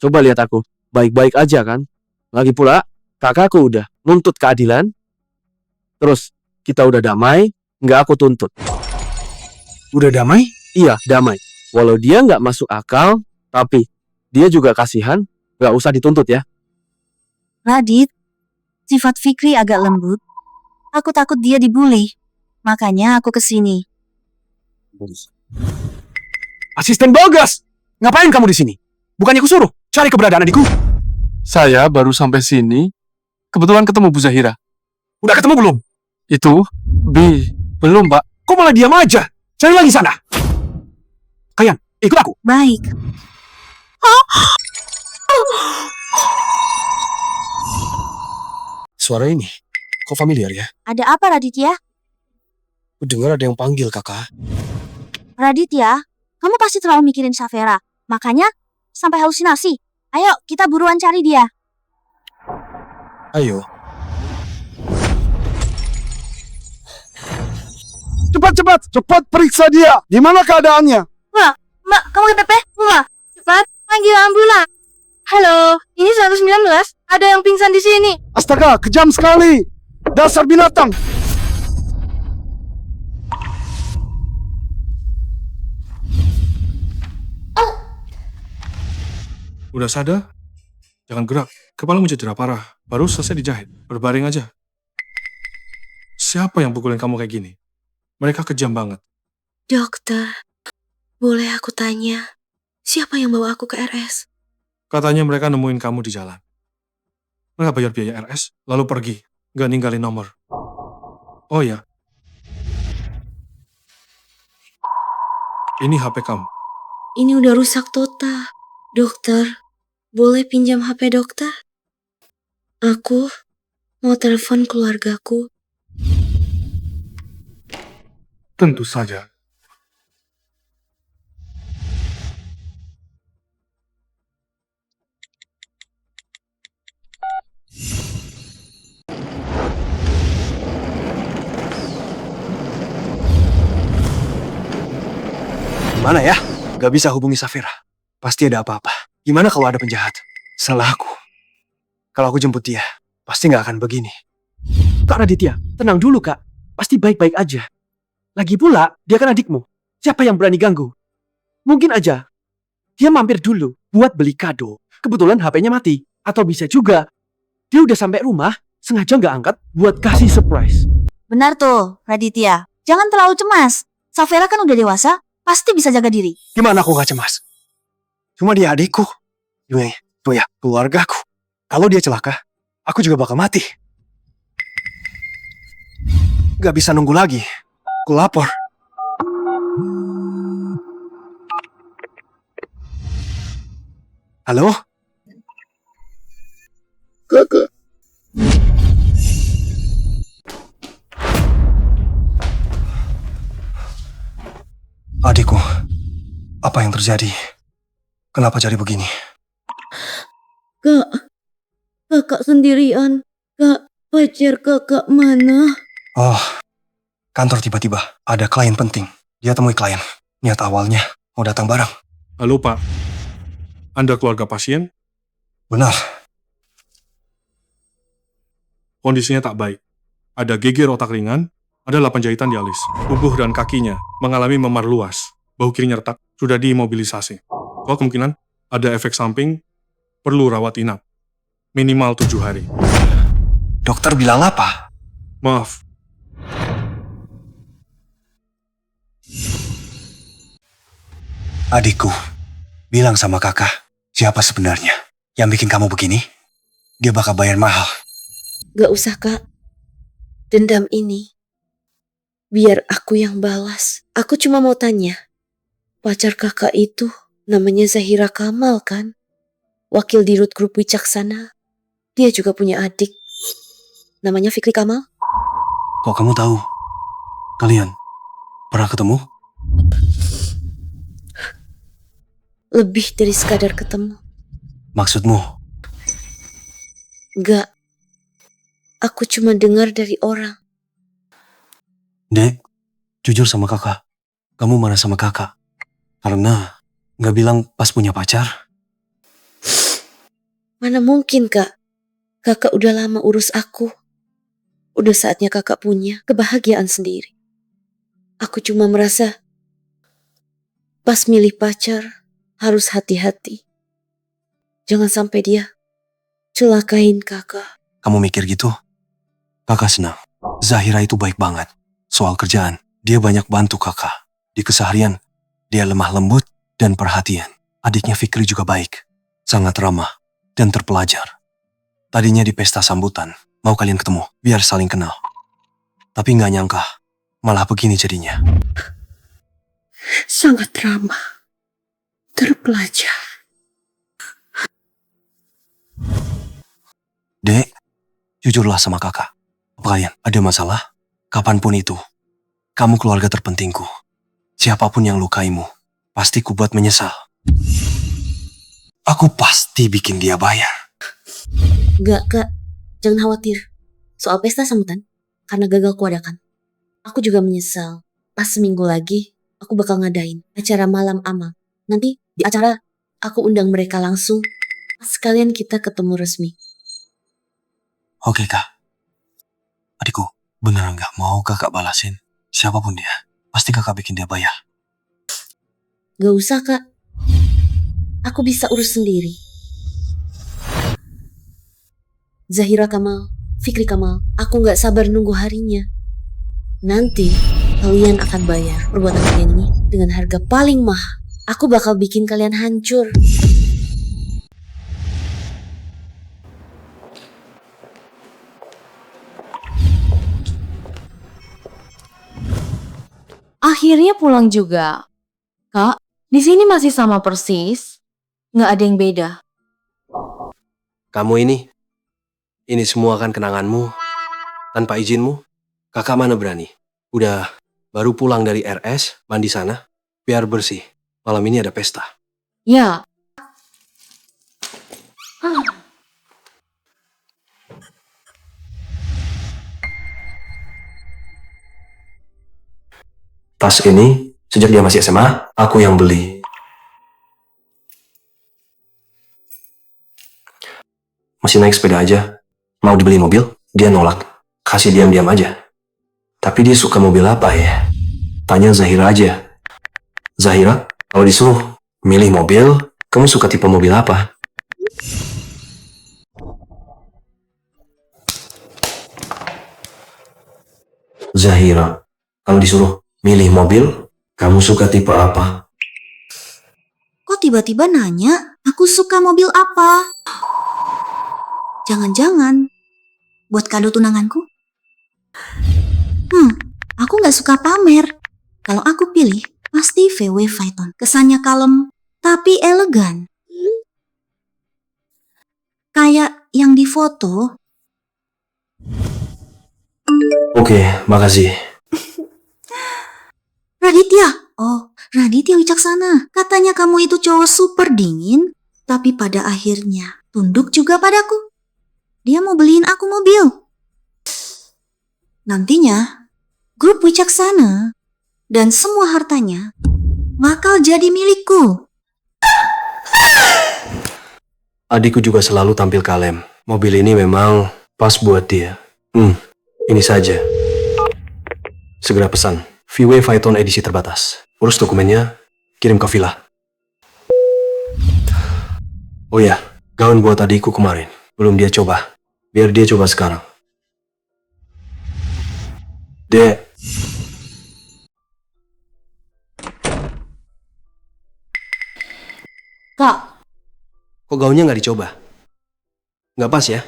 Speaker 4: Coba lihat aku, baik-baik aja kan? Lagi pula, kakakku udah nuntut keadilan. Terus, kita udah damai, nggak aku tuntut.
Speaker 2: Udah damai?
Speaker 4: Iya, damai. Walau dia nggak masuk akal, tapi dia juga kasihan, nggak usah dituntut ya.
Speaker 3: Radit, sifat Fikri agak lembut. Aku takut dia dibully. Makanya aku kesini.
Speaker 2: Asisten Bagas! Ngapain kamu di sini? Bukannya aku suruh cari keberadaan adikku.
Speaker 7: Saya baru sampai sini, kebetulan ketemu Bu Zahira.
Speaker 2: Udah ketemu belum?
Speaker 7: Itu, belum Pak.
Speaker 2: Kok malah diam aja? Cari lagi sana. Kalian, ikut aku.
Speaker 3: Baik.
Speaker 2: Suara ini, kok familiar ya?
Speaker 3: Ada apa Raditya?
Speaker 2: Aku dengar ada yang panggil kakak.
Speaker 3: Raditya, kamu pasti terlalu mikirin Safera. Makanya sampai halusinasi. Ayo, kita buruan cari dia.
Speaker 2: Ayo.
Speaker 6: Cepat periksa dia. Gimana keadaannya?
Speaker 9: Mbak, kamu KTP? Mbak, cepat, panggil ambulan. Halo, ini 119. Ada yang pingsan di sini.
Speaker 6: Astaga, kejam sekali. Dasar binatang.
Speaker 11: Udah sadar? Jangan gerak. Kepalamu cedera parah. Baru selesai dijahit. Berbaring aja. Siapa yang pukulin kamu kayak gini? Mereka kejam banget.
Speaker 10: Dokter, boleh aku tanya, siapa yang bawa aku ke RS?
Speaker 11: Katanya mereka nemuin kamu di jalan. Mereka bayar biaya RS, lalu pergi. Gak ninggalin nomor. Oh ya. Ini HP kamu.
Speaker 10: Ini udah rusak total. Dokter, boleh pinjam HP dokter? Aku mau telepon keluargaku.
Speaker 11: Tentu saja.
Speaker 2: Gimana ya? Gak bisa hubungi Safira. Pasti ada apa-apa. Gimana kalau ada penjahat? Salah aku. Kalau aku jemput dia, pasti gak akan begini.
Speaker 4: Kak Raditya, tenang dulu kak. Pasti baik-baik aja. Lagi pula, dia kan adikmu. Siapa yang berani ganggu? Mungkin aja, dia mampir dulu buat beli kado. Kebetulan HP-nya mati. Atau bisa juga, dia udah sampai rumah, sengaja nggak angkat buat kasih surprise.
Speaker 3: Benar tuh, Raditya. Jangan terlalu cemas. Safira kan udah dewasa, pasti bisa jaga diri.
Speaker 2: Gimana aku gak cemas? Cuma dia adikku. Tuh ya, keluargaku. Kalau dia celaka, aku juga bakal mati. Gak bisa nunggu lagi. Aku lapor. Halo?
Speaker 6: Kakak.
Speaker 2: Adikku, apa yang terjadi? Kenapa jadi begini?
Speaker 10: Kak, kakak sendirian. Kak, pacar kakak mana?
Speaker 2: Oh, kantor tiba-tiba ada klien penting. Dia temui klien. Niat awalnya mau datang bareng.
Speaker 11: Halo Pak, Anda keluarga pasien?
Speaker 2: Benar.
Speaker 11: Kondisinya tak baik. Ada geger otak ringan, ada 8 jahitan di alis. Tubuh dan kakinya mengalami memar luas. Bahu kirinya retak, sudah diimobilisasi. Soal kemungkinan ada efek samping, perlu rawat inap. Minimal 7 hari.
Speaker 2: Dokter bilang apa?
Speaker 11: Maaf,
Speaker 2: Adikku, bilang sama kakak, siapa sebenarnya yang bikin kamu begini? Dia bakal bayar mahal.
Speaker 10: Gak usah, Kak. Dendam ini, biar aku yang balas. Aku cuma mau tanya, pacar kakak itu namanya Zahira Kamal kan? Wakil Dirut Grup Wicaksana. Dia juga punya adik. Namanya Fikri Kamal.
Speaker 2: Kok kamu tahu? Kalian pernah ketemu?
Speaker 10: Lebih dari sekadar ketemu.
Speaker 2: Maksudmu?
Speaker 10: Gak. Aku cuma dengar dari orang.
Speaker 2: Dek, jujur sama kakak. Kamu marah sama kakak. Karena gak bilang pas punya pacar.
Speaker 10: Mana mungkin, Kak? Kakak udah lama urus aku. Udah saatnya kakak punya kebahagiaan sendiri. Aku cuma merasa pas milih pacar harus hati-hati. Jangan sampai dia celakain kakak.
Speaker 2: Kamu mikir gitu? Kakak senang. Zahira itu baik banget. Soal kerjaan, dia banyak bantu kakak. Di keseharian, dia lemah lembut dan perhatian. Adiknya Fikri juga baik. Sangat ramah dan terpelajar. Tadinya di pesta sambutan, mau kalian ketemu, biar saling kenal. Tapi nggak nyangka, malah begini jadinya.
Speaker 10: Sangat ramah. Terpelajar.
Speaker 2: Dek, jujurlah sama kakak. Apa kalian ada masalah? Kapanpun itu, kamu keluarga terpentingku. Siapapun yang lukaimu, pasti ku buat menyesal. Aku pasti bikin dia bayar.
Speaker 10: Enggak, Kak. Jangan khawatir. Soal pesta sambutan, karena gagal kuadakan. Aku juga menyesal. Pas seminggu lagi, aku bakal ngadain acara malam amal. Nanti di acara, aku undang mereka langsung. Sekalian kita ketemu resmi.
Speaker 2: Oke kak. Adikku, beneran gak mau kakak balasin? Siapapun dia, pasti kakak bikin dia bayar.
Speaker 10: Gak usah, Kak. Aku bisa urus sendiri. Zahira Kamal, Fikri Kamal, aku gak sabar nunggu harinya. Nanti, kalian akan bayar perbuatan kalian ini dengan harga paling mahal. Aku bakal bikin kalian hancur.
Speaker 9: Akhirnya pulang juga. Kak, di sini masih sama persis. Nggak ada yang beda.
Speaker 2: Kamu ini semua kan kenanganmu. Tanpa izinmu, kakak mana berani. Udah baru pulang dari RS, mandi sana, biar bersih. Malam ini ada pesta.
Speaker 9: Ya.
Speaker 2: Tas ini, sejak dia masih SMA, aku yang beli. Masih naik sepeda aja. Mau dibeli mobil, dia nolak. Kasih diam-diam aja. Tapi dia suka mobil apa ya? Tanya Zahira aja. Zahira, kalau disuruh milih mobil, kamu suka tipe mobil apa? Zahira, Kalau disuruh milih mobil, kamu suka tipe apa?
Speaker 5: Kok tiba-tiba nanya aku suka mobil apa? Jangan-jangan buat kado tunanganku? Aku nggak suka pamer. Kalau aku pilih, pasti VW Phaeton. Kesannya kalem, tapi elegan. Kayak yang di foto.
Speaker 2: Oke, makasih.
Speaker 5: Raditya. Oh, Raditya Wicaksana. Katanya kamu itu cowok super dingin, tapi pada akhirnya tunduk juga padaku. Dia mau beliin aku mobil. Nantinya, grup Wicaksana dan semua hartanya bakal jadi milikku.
Speaker 2: Adikku juga selalu tampil kalem. Mobil ini memang pas buat dia. Ini saja. Segera pesan. VW Phaeton edisi terbatas. Urus dokumennya, kirim ke villa. Oh ya, gaun buat adikku kemarin. Belum dia coba. Biar dia coba sekarang. Dek.
Speaker 10: Kak,
Speaker 2: Kok gaunnya nggak dicoba? Nggak pas ya?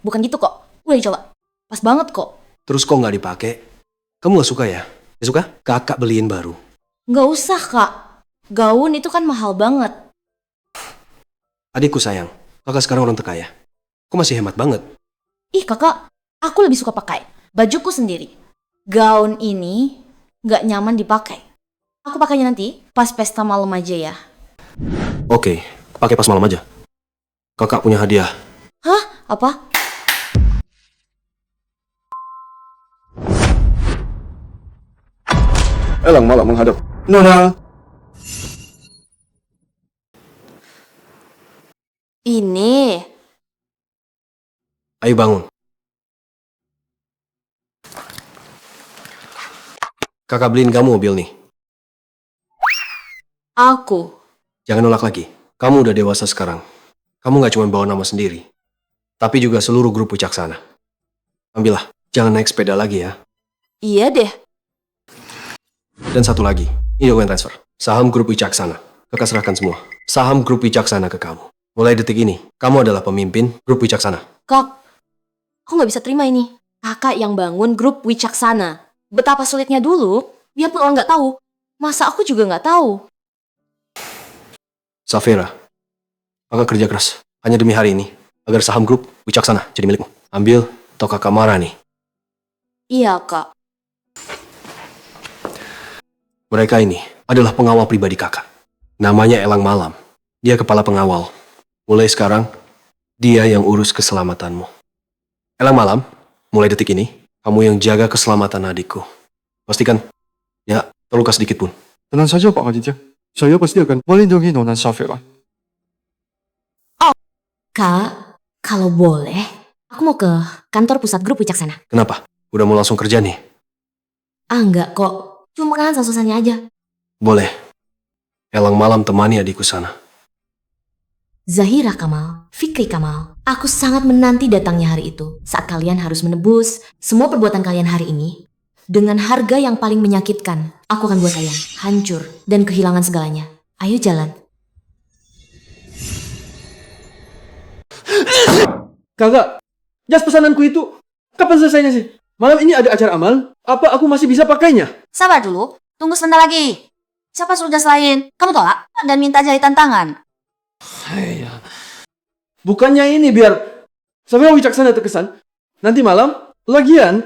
Speaker 10: bukan gitu kok. Udah dicoba. Pas banget kok.
Speaker 2: Terus kok nggak dipakai? Kamu nggak suka ya? Nggak suka? Kakak beliin baru.
Speaker 10: Nggak usah, Kak. Gaun itu kan mahal banget.
Speaker 2: Adikku sayang, kakak sekarang orang terkaya. Kok masih hemat banget?
Speaker 10: Ih, kakak, aku lebih suka pakai bajuku sendiri. Gaun ini nggak nyaman dipakai. Aku pakainya nanti pas pesta malam aja ya.
Speaker 2: Oke, pakai pas malam aja. Kakak punya hadiah.
Speaker 10: Hah? Apa?
Speaker 11: Elang malah menghadap Nona.
Speaker 10: Ini.
Speaker 2: Ayo bangun. Kakak beliin kamu mobil nih.
Speaker 10: Aku.
Speaker 2: Jangan nolak lagi. Kamu udah dewasa sekarang. Kamu nggak cuma bawa nama sendiri, tapi juga seluruh grup Wicaksana. Ambillah, jangan naik sepeda lagi ya.
Speaker 10: Iya deh.
Speaker 2: Dan satu lagi, ini dokumen transfer. Saham grup Wicaksana. Kakak serahkan semua. Saham grup Wicaksana ke kamu. Mulai detik ini, kamu adalah pemimpin grup Wicaksana.
Speaker 10: Kak, aku nggak bisa terima ini. Kakak yang bangun grup Wicaksana. Betapa sulitnya dulu, biarpun orang nggak tahu. Masa aku juga nggak tahu.
Speaker 2: Safira, kakak kerja keras hanya demi hari ini agar saham grup Wicaksana jadi milikmu. Ambil, atau kakak marah nih.
Speaker 10: Iya, Kak.
Speaker 2: Mereka ini adalah pengawal pribadi kakak. Namanya Elang Malam. Dia kepala pengawal. Mulai sekarang, dia yang urus keselamatanmu. Elang Malam, mulai detik ini, kamu yang jaga keselamatan adikku. Pastikan, ya, terluka sedikit pun.
Speaker 7: Tenang saja Pak Aditya. Saya pasti akan melindungi Nona Safira.
Speaker 10: Kak, kalau boleh, aku mau ke kantor pusat grup Wicaksana.
Speaker 2: Kenapa? Udah mau langsung kerja nih?
Speaker 10: Enggak kok. Cuma kan suasananya aja.
Speaker 2: Boleh. Elang Malam temani adikku sana.
Speaker 10: Zahira Kamal, Fikri Kamal, aku sangat menanti datangnya hari itu. Saat kalian harus menebus semua perbuatan kalian hari ini dengan harga yang paling menyakitkan. Aku akan buat kalian hancur dan kehilangan segalanya. Ayo jalan.
Speaker 6: Kakak, jas pesananku itu kapan selesainya sih? Malam ini ada acara amal, apa aku masih bisa pakainya?
Speaker 5: Sabar dulu, tunggu sebentar lagi. Siapa suruh jas lain? Kamu tolak dan minta jahitan tangan.
Speaker 6: Bukannya ini biar Safira Wicaksana terkesan. Nanti malam, lagian,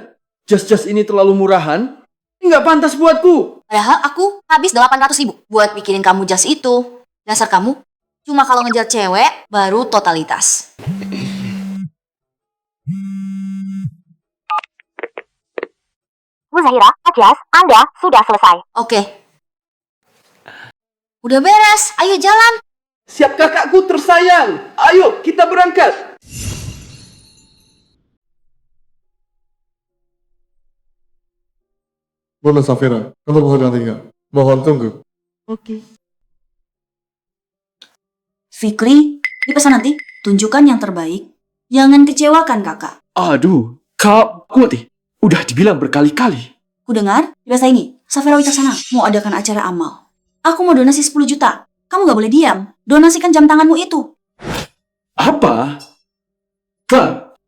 Speaker 6: jas-jas ini terlalu murahan. Ini nggak pantas buatku.
Speaker 5: Padahal aku habis 800.000 buat bikinin kamu jas itu. Dasar kamu, cuma kalau ngejar cewek, baru totalitas.
Speaker 3: Bu Zahira, Ajas, Anda sudah selesai.
Speaker 5: Oke. Udah beres, ayo jalan.
Speaker 6: Siap kakakku tersayang. Ayo, kita berangkat.
Speaker 11: Nona Safira, kantor pusat yang 3. Mohon tunggu.
Speaker 5: Fikri, dipesan nanti, tunjukkan yang terbaik. Jangan kecewakan kakak.
Speaker 6: Aduh, kau ngerti? Udah dibilang berkali-kali.
Speaker 5: Ku dengar, di desa ini, Safira Wicaksana mau adakan acara amal. Aku mau donasi 10 juta. Kamu gak boleh diam. Donasikan jam tanganmu itu.
Speaker 6: Apa? Kak,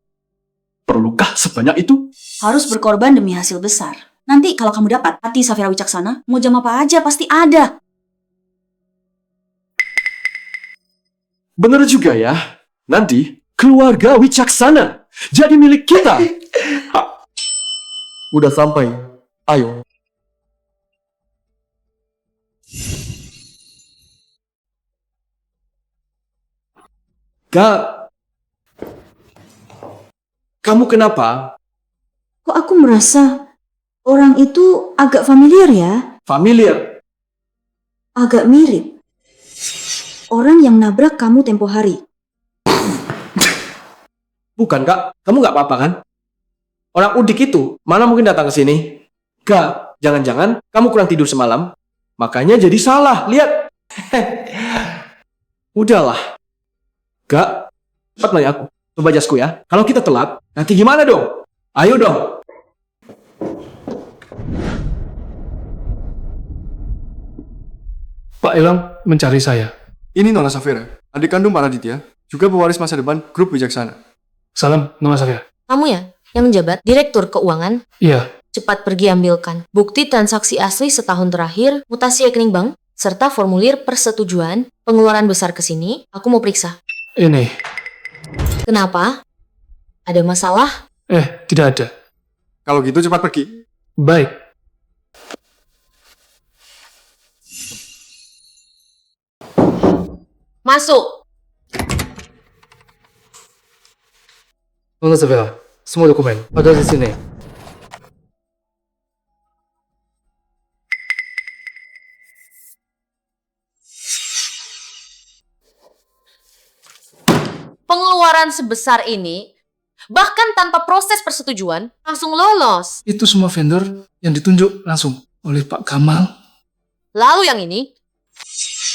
Speaker 6: perlukah sebanyak itu?
Speaker 5: Harus berkorban demi hasil besar. Nanti kalau kamu dapat hati Safira Wicaksana, mau jam apa aja pasti ada.
Speaker 6: Bener juga ya. Nanti keluarga Wicaksana jadi milik kita. Udah sampai. Ayo. Kak, kamu kenapa?
Speaker 5: Kok aku merasa orang itu agak familiar ya?
Speaker 6: Familiar?
Speaker 5: Agak mirip. Orang yang nabrak kamu tempo hari.
Speaker 6: Bukan, Kak. Kamu nggak apa-apa kan? Orang Udik itu mana mungkin datang ke sini? Kak, jangan-jangan kamu kurang tidur semalam. Makanya jadi salah. Lihat. Udahlah. Kak, cepat nanya aku. Coba jasku ya. Kalau kita telat, nanti gimana dong? Ayo dong.
Speaker 11: Pak Elang mencari saya.
Speaker 7: Ini Nona Safira, adik kandung Pak Raditya, juga pewaris masa depan Grup Wicaksana.
Speaker 11: Salam, Nona Safira.
Speaker 10: Kamu ya, yang menjabat Direktur Keuangan?
Speaker 11: Iya,
Speaker 10: Cepat pergi ambilkan bukti transaksi asli setahun terakhir, mutasi rekening bank, serta formulir persetujuan pengeluaran besar ke sini. Aku mau periksa.
Speaker 11: ini.
Speaker 10: Kenapa? Ada masalah?
Speaker 11: Tidak ada.
Speaker 7: Kalau gitu cepat pergi.
Speaker 11: Baik.
Speaker 10: Masuk!
Speaker 11: Nona Safira, semua dokumen ada di sini.
Speaker 10: Pengeluaran sebesar ini, bahkan tanpa proses persetujuan, langsung lolos.
Speaker 11: Itu semua vendor yang ditunjuk langsung oleh Pak Kamal.
Speaker 10: Lalu yang ini,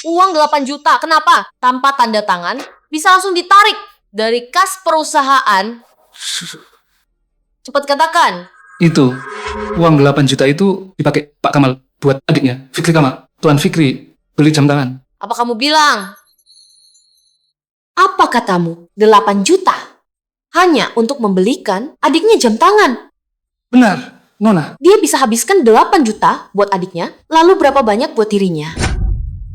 Speaker 10: uang 8 juta. Kenapa? Tanpa tanda tangan, bisa langsung ditarik dari kas perusahaan. Cepat katakan.
Speaker 11: Itu, uang 8 juta itu dipakai Pak Kamal buat adiknya, Fikri Kamal. Tuan Fikri beli jam tangan.
Speaker 10: Apa kamu bilang? Apa katamu? 8 juta? Hanya untuk membelikan adiknya jam tangan.
Speaker 11: Benar, Nona.
Speaker 10: Dia bisa habiskan 8 juta buat adiknya, lalu berapa banyak buat dirinya.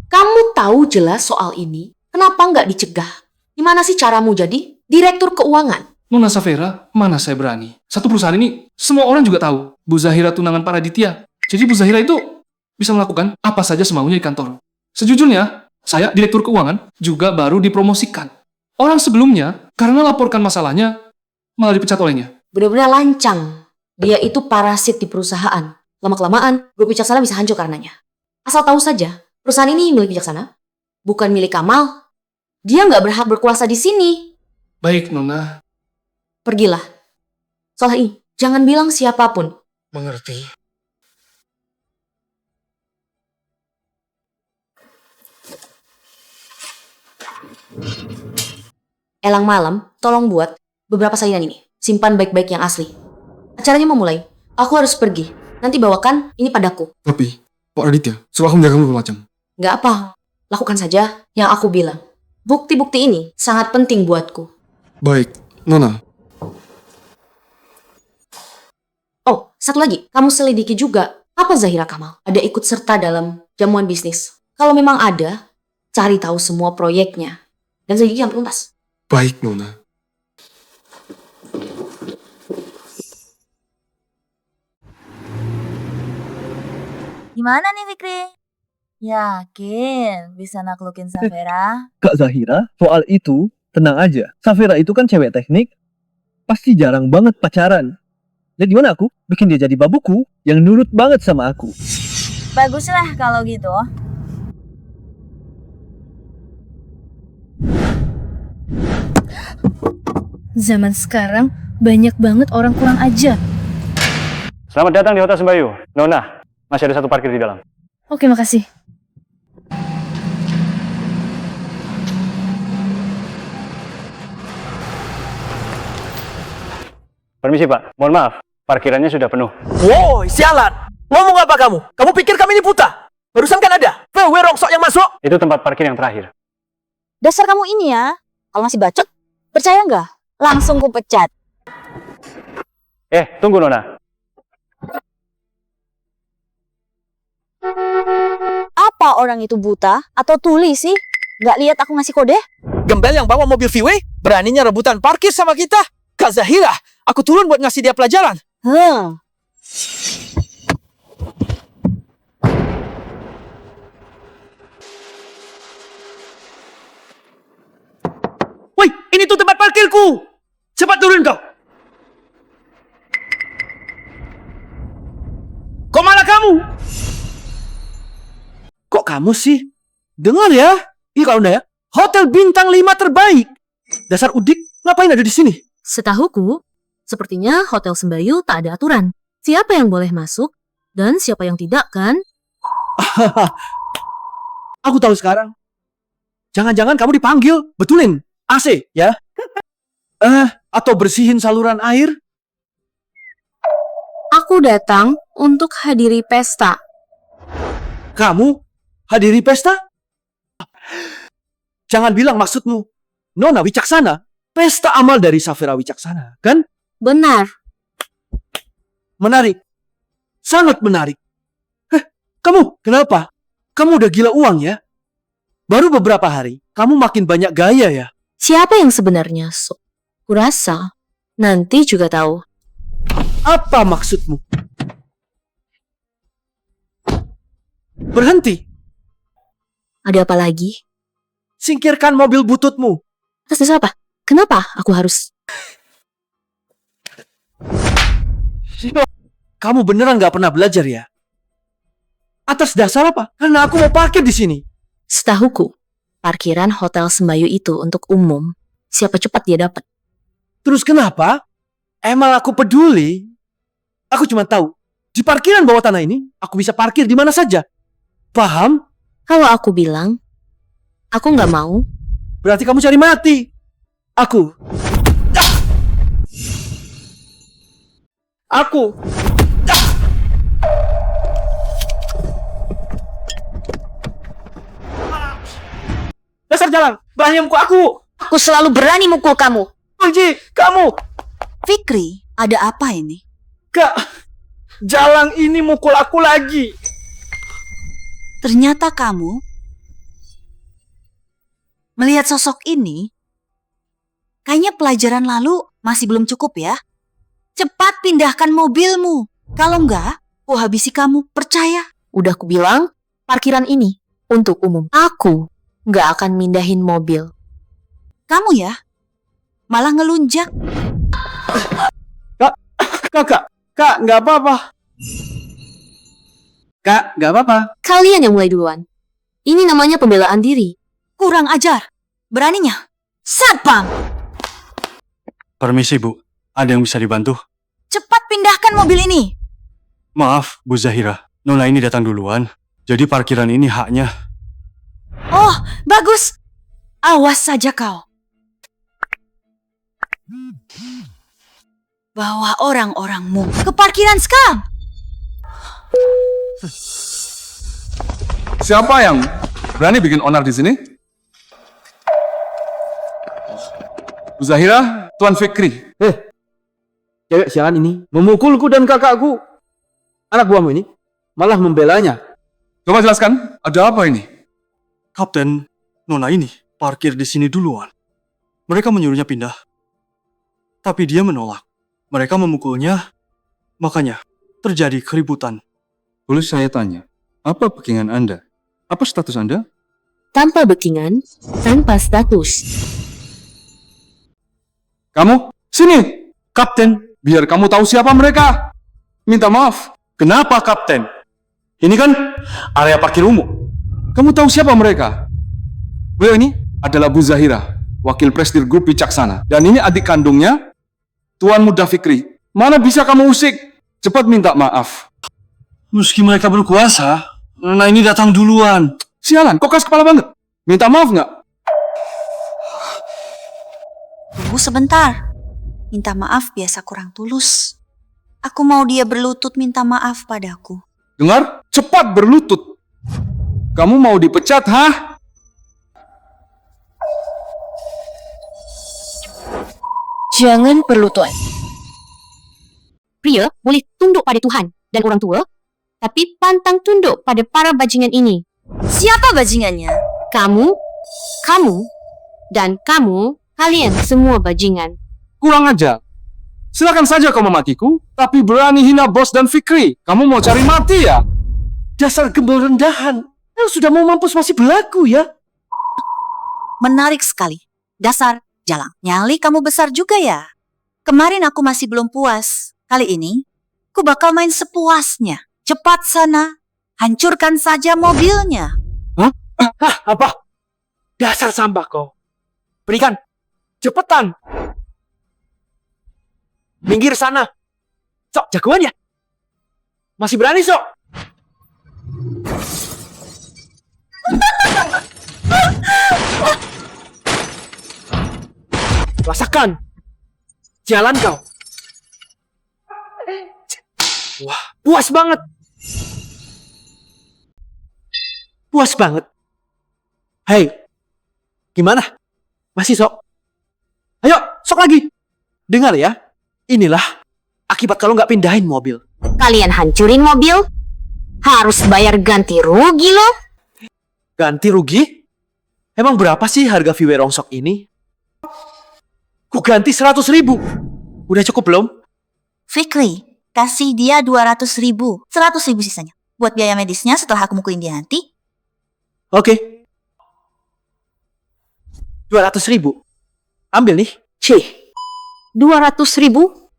Speaker 10: Kamu tahu jelas soal ini, kenapa nggak dicegah? Gimana sih caramu jadi Direktur Keuangan?
Speaker 11: Nona Safira, mana saya berani. Satu perusahaan ini, semua orang juga tahu. Bu Zahira tunangan para Raditya. Jadi Bu Zahira itu bisa melakukan apa saja semaunya di kantor. Sejujurnya, saya, Direktur Keuangan, juga baru dipromosikan. Orang sebelumnya, karena laporkan masalahnya, malah dipecat olehnya.
Speaker 10: Benar-benar lancang. Dia itu parasit di perusahaan. Lama-kelamaan, Grup Wicaksana bisa hancur karenanya. Asal tahu saja, perusahaan ini milik Wicaksana, bukan milik Kamal. Dia nggak berhak berkuasa di sini.
Speaker 11: Baik, Nona.
Speaker 10: Pergilah. Soal ini, jangan bilang siapapun.
Speaker 11: Mengerti.
Speaker 10: Elang malam, tolong buat beberapa salinan ini. Simpan baik-baik yang asli. Acaranya mau mulai. Aku harus pergi. Nanti bawakan ini padaku.
Speaker 7: Tapi, Pak Raditya, suruh aku menjaga 24 jam.
Speaker 10: Nggak apa. Lakukan saja yang aku bilang. Bukti-bukti ini sangat penting buatku.
Speaker 7: Baik, Nona.
Speaker 10: Oh, satu lagi. Kamu selidiki juga. Apa Zahira Kamal ada ikut serta dalam jamuan bisnis? Kalau memang ada, cari tahu semua proyeknya. Dan selidiki sampai tuntas.
Speaker 7: Baik, Nona.
Speaker 3: Gimana nih Fikri? Yakin bisa naklukin Safira?
Speaker 4: Kak Zahira, soal itu tenang aja. Safira itu kan cewek teknik, pasti jarang banget pacaran. Lihat gimana aku bikin dia jadi babuku yang nurut banget sama aku.
Speaker 3: Baguslah kalau gitu.
Speaker 12: Zaman sekarang banyak banget orang kurang ajar.
Speaker 4: Selamat datang di Hotel Sembayu. Nona, masih ada satu parkir di dalam.
Speaker 12: Oke, makasih.
Speaker 4: Permisi Pak, mohon maaf. Parkirannya sudah penuh.
Speaker 6: Woi, sialan. Ngomong apa kamu? Kamu pikir kami ini buta? Barusan kan ada VW rongsok yang masuk.
Speaker 4: Itu tempat parkir yang terakhir.
Speaker 3: Dasar kamu ini ya. Kalau masih bacot, percaya nggak? Langsung ku pecat.
Speaker 4: Tunggu Nona.
Speaker 3: Apa orang itu buta atau tuli sih? Nggak lihat aku ngasih kode?
Speaker 6: Gembel yang bawa mobil VW beraninya rebutan parkir sama kita. Kak Zahira, aku turun buat ngasih dia pelajaran. Woi, ini tuh tempat parkirku. Cepat turun kau. Kok malah kamu? Kok kamu sih? Dengar ya. Iya kalau enggak ya. Hotel bintang 5 terbaik. Dasar udik, ngapain ada di sini?
Speaker 10: Setahuku, sepertinya Hotel Sembayu tak ada aturan. Siapa yang boleh masuk dan siapa yang tidak, kan?
Speaker 6: Aku tahu sekarang. Jangan-jangan kamu dipanggil. Betulin AC ya. Atau bersihin saluran air.
Speaker 12: Aku datang untuk hadiri pesta.
Speaker 6: Kamu hadiri pesta? Jangan bilang maksudmu Nona Wicaksana. Pesta amal dari Safira Wicaksana, kan?
Speaker 12: Benar.
Speaker 6: Menarik. Sangat menarik. Kamu kenapa? Kamu udah gila uang ya? Baru beberapa hari, kamu makin banyak gaya ya?
Speaker 10: Siapa yang sebenarnya sok? Kurasa nanti juga tahu.
Speaker 6: Apa maksudmu? Berhenti.
Speaker 10: Ada apa lagi?
Speaker 6: Singkirkan mobil bututmu.
Speaker 10: Atas dasar apa? Kenapa aku harus?
Speaker 6: Kamu beneran gak pernah belajar ya? Atas dasar apa? Karena aku mau parkir di sini.
Speaker 10: Setahuku, parkiran Hotel Sembayu itu untuk umum. Siapa cepat dia dapat.
Speaker 6: Terus kenapa? Emang aku peduli? Aku cuma tahu, di parkiran bawah tanah ini, aku bisa parkir di mana saja. Paham?
Speaker 10: Kalau aku bilang, aku nggak mau.
Speaker 6: Berarti kamu cari mati. Aku. Dasar jalan, berani mukul aku.
Speaker 3: Aku selalu berani mukul kamu.
Speaker 6: Kunci, kamu.
Speaker 5: Fikri, ada apa ini?
Speaker 6: Kak, jalan ini mukul aku lagi.
Speaker 5: Ternyata kamu melihat sosok ini. Kayaknya pelajaran lalu masih belum cukup ya. Cepat pindahkan mobilmu. Kalau enggak, aku habisi kamu. Percaya?
Speaker 10: Udah aku bilang, parkiran ini untuk umum. Aku nggak akan mindahin mobil.
Speaker 5: Kamu ya? Malah ngelunjak.
Speaker 6: Kak, nggak apa-apa. Kak, nggak apa-apa.
Speaker 10: Kalian yang mulai duluan. Ini namanya pembelaan diri.
Speaker 5: Kurang ajar. Beraninya. Satpam!
Speaker 13: Permisi, Bu. Ada yang bisa dibantu?
Speaker 5: Cepat pindahkan mobil ini.
Speaker 13: Maaf, Bu Zahira. Nona ini datang duluan. Jadi parkiran ini haknya.
Speaker 5: Oh, bagus. Awas saja kau. Bawa orang-orangmu ke parkiran sekarang.
Speaker 8: Siapa yang berani bikin onar di sini? Bu Zahira, Tuan Fikri.
Speaker 6: Cewek sialan ini memukulku dan kakakku. Anak buahmu ini malah membelanya.
Speaker 8: Coba jelaskan, ada apa ini?
Speaker 13: Kapten, Nona ini parkir di sini duluan. Mereka menyuruhnya pindah. Tapi dia menolak. Mereka memukulnya. Makanya terjadi keributan.
Speaker 8: Boleh saya tanya, apa backingan Anda? Apa status Anda?
Speaker 10: Tanpa backingan, tanpa status.
Speaker 8: Kamu, sini! Kapten, biar kamu tahu siapa mereka. Minta maaf.
Speaker 13: Kenapa, Kapten? Ini kan area parkir umum.
Speaker 8: Kamu tahu siapa mereka? Beliau ini adalah Bu Zahira, wakil presidir grup Wicaksana. Dan ini adik kandungnya, Tuan Muda Fikri. Mana bisa kamu usik? Cepat minta maaf.
Speaker 13: Meski mereka berkuasa, Nona ini datang duluan.
Speaker 8: Sialan, kok keras kepala banget? Minta maaf nggak?
Speaker 5: Tunggu sebentar. Minta maaf biasa kurang tulus. Aku mau dia berlutut minta maaf padaku.
Speaker 8: Dengar, cepat berlutut. Kamu mau dipecat, hah?
Speaker 10: Jangan berlutut. Pria boleh tunduk pada Tuhan dan orang tua, tapi pantang tunduk pada para bajingan ini.
Speaker 3: Siapa bajingannya?
Speaker 10: Kamu, dan kamu, kalian semua bajingan.
Speaker 8: Kurang ajar. Silakan saja kau mematiku, tapi berani hina bos dan Fikri. Kamu mau cari mati ya?
Speaker 6: Dasar gembel rendahan. Yang sudah mau mampus masih berlaku ya.
Speaker 5: Menarik sekali. Dasar jalang. Nyali kamu besar juga ya. Kemarin aku masih belum puas. Kali ini, aku bakal main sepuasnya. Cepat sana. Hancurkan saja mobilnya.
Speaker 6: Hah? Apa? Dasar sampah kau. Berikan. Cepetan. Minggir sana. Sok, jagoan ya? Masih berani, Sok? Rasakan. Jalan kau. Wah, puas banget. Puas banget. Hei, gimana? Masih, Sok? Ayo, Sok lagi. Dengar ya. Inilah akibat kalau nggak pindahin mobil.
Speaker 10: Kalian hancurin mobil, harus bayar ganti rugi loh.
Speaker 6: Ganti rugi? Emang berapa sih harga VW rongsok ini? Ku ganti 100.000. Udah cukup belum?
Speaker 5: Fikri, kasih dia 200.000. 100.000 sisanya. Buat biaya medisnya setelah aku mukulin dia nanti.
Speaker 6: Oke. 200.000. Ambil nih. Cih.
Speaker 3: 200.000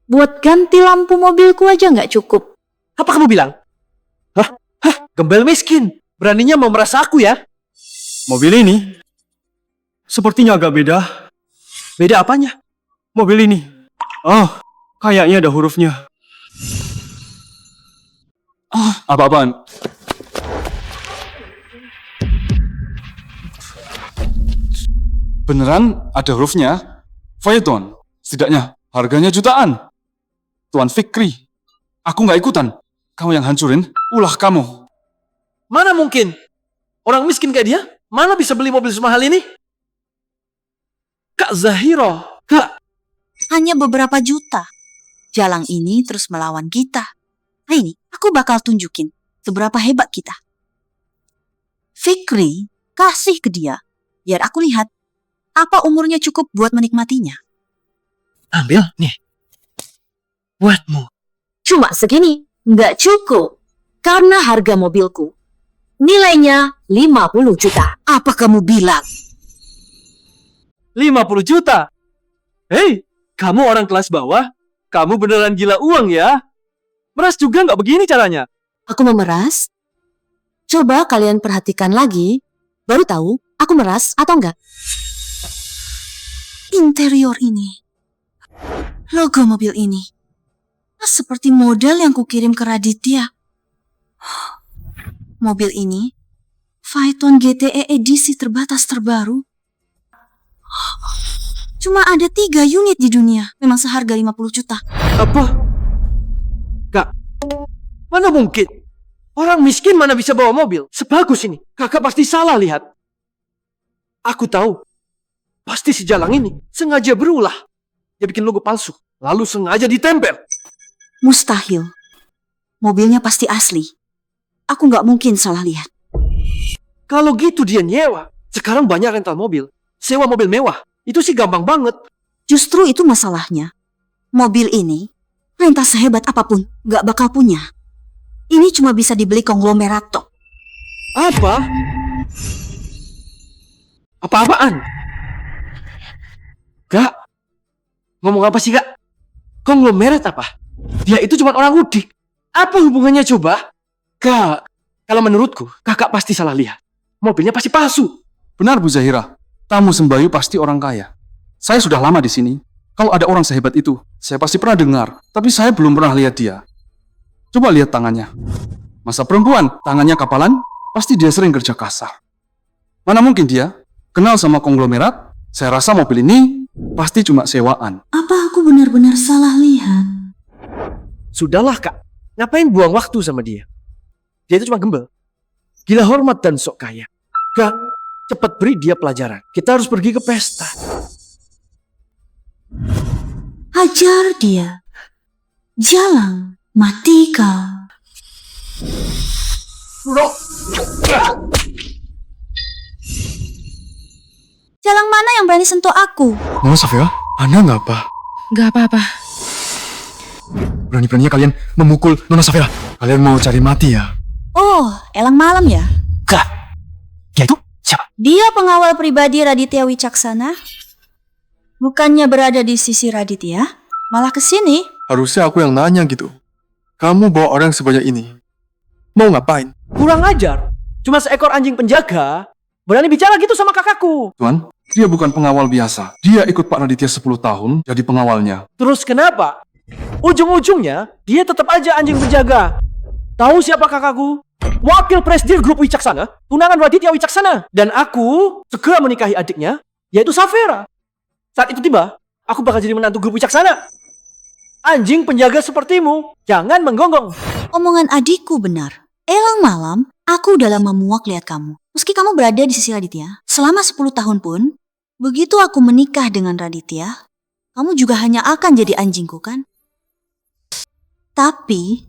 Speaker 3: buat ganti lampu mobilku aja nggak cukup.
Speaker 6: Apa kamu bilang? Hah? Gembel miskin. Beraninya memeras aku ya?
Speaker 13: Mobil ini sepertinya agak beda.
Speaker 6: Beda apanya?
Speaker 13: Mobil ini. Oh, kayaknya ada hurufnya.
Speaker 8: Apa-apaan? Beneran ada hurufnya? Phaeton. Setidaknya harganya jutaan. Tuan Fikri, aku nggak ikutan. Kamu yang hancurin, ulah kamu.
Speaker 6: Mana mungkin? Orang miskin kayak dia, mana bisa beli mobil semahal ini? Kak Zahira, Kak.
Speaker 5: Hanya beberapa juta. Jalang ini terus melawan kita. Nah ini, aku bakal tunjukin seberapa hebat kita. Fikri, kasih ke dia. Biar aku lihat apa umurnya cukup buat menikmatinya.
Speaker 6: Ambil, nih. Buatmu.
Speaker 10: Cuma segini, nggak cukup. Karena harga mobilku nilainya 50 juta.
Speaker 5: Apa kamu bilang?
Speaker 6: 50 juta? Hei, kamu orang kelas bawah. Kamu beneran gila uang ya? Meras juga nggak begini caranya.
Speaker 10: Aku memeras? Coba kalian perhatikan lagi, baru tahu aku meras atau enggak.
Speaker 5: Interior ini. Logo mobil ini. Seperti model yang kukirim ke Raditya. Mobil ini Phaeton GTE edisi terbatas terbaru. Cuma ada 3 unit di dunia. Memang seharga 50 juta.
Speaker 6: Apa? Kak, mana mungkin? Orang miskin mana bisa bawa mobil sebagus ini? Kakak pasti salah lihat. Aku tahu. Pasti si Jalang ini sengaja berulah. Dia bikin logo palsu, lalu sengaja ditempel.
Speaker 5: Mustahil. Mobilnya pasti asli. Aku nggak mungkin salah lihat.
Speaker 6: Kalau gitu dia nyewa. Sekarang banyak rental mobil. Sewa mobil mewah. Itu sih gampang banget.
Speaker 5: Justru itu masalahnya. Mobil ini, renta sehebat apapun, nggak bakal punya. Ini cuma bisa dibeli konglomerato.
Speaker 6: Apa? Apa-apaan? Kak, ngomong apa sih kak? Konglomerat apa? Dia itu cuma orang udik. Apa hubungannya coba? Kak, kalau menurutku, kakak pasti salah lihat. Mobilnya pasti palsu.
Speaker 8: Benar Bu Zahira, tamu Sembayu pasti orang kaya. Saya sudah lama di sini. Kalau ada orang sehebat itu, saya pasti pernah dengar. Tapi saya belum pernah lihat dia. Coba lihat tangannya. Masa perempuan, tangannya kapalan, pasti dia sering kerja kasar. Mana mungkin dia kenal sama konglomerat? Saya rasa mobil ini pasti cuma sewaan.
Speaker 5: Apa aku benar-benar salah lihat?
Speaker 6: Sudahlah kak, ngapain buang waktu sama dia? Dia itu cuma gembel. Gila hormat dan sok kaya. Kak, cepat beri dia pelajaran. Kita harus pergi ke pesta.
Speaker 5: Hajar dia. Jalan, mati kau. Jalan mana yang berani sentuh aku?
Speaker 8: Nona Safira, Anda nggak apa?
Speaker 12: Gak apa-apa.
Speaker 8: Berani-beraninya kalian memukul Nona Safira. Kalian mau cari mati ya?
Speaker 5: Oh, Elang Malam ya?
Speaker 2: Kak, dia itu siapa?
Speaker 5: Dia pengawal pribadi Raditya Wicaksana. Bukannya berada di sisi Raditya, malah ke sini.
Speaker 8: Harusnya aku yang nanya gitu. Kamu bawa orang sebanyak ini. Mau ngapain?
Speaker 6: Kurang ajar. Cuma seekor anjing penjaga berani bicara gitu sama kakakku.
Speaker 8: Tuan, dia bukan pengawal biasa. Dia ikut Pak Raditya 10 tahun jadi pengawalnya.
Speaker 6: Terus kenapa? Ujung-ujungnya dia tetap aja anjing penjaga. Tahu siapa kakakku? Wakil Presdir Grup Wicaksana, tunangan Raditya Wicaksana. Dan aku segera menikahi adiknya, yaitu Safira. Saat itu tiba, aku bakal jadi menantu Grup Wicaksana. Anjing penjaga sepertimu, jangan menggonggong.
Speaker 5: Omongan adikku benar. Elang Malam, aku udah lama muak lihat kamu. Meski kamu berada di sisi Raditya, selama 10 tahun pun, begitu aku menikah dengan Raditya, kamu juga hanya akan jadi anjingku kan? Tapi,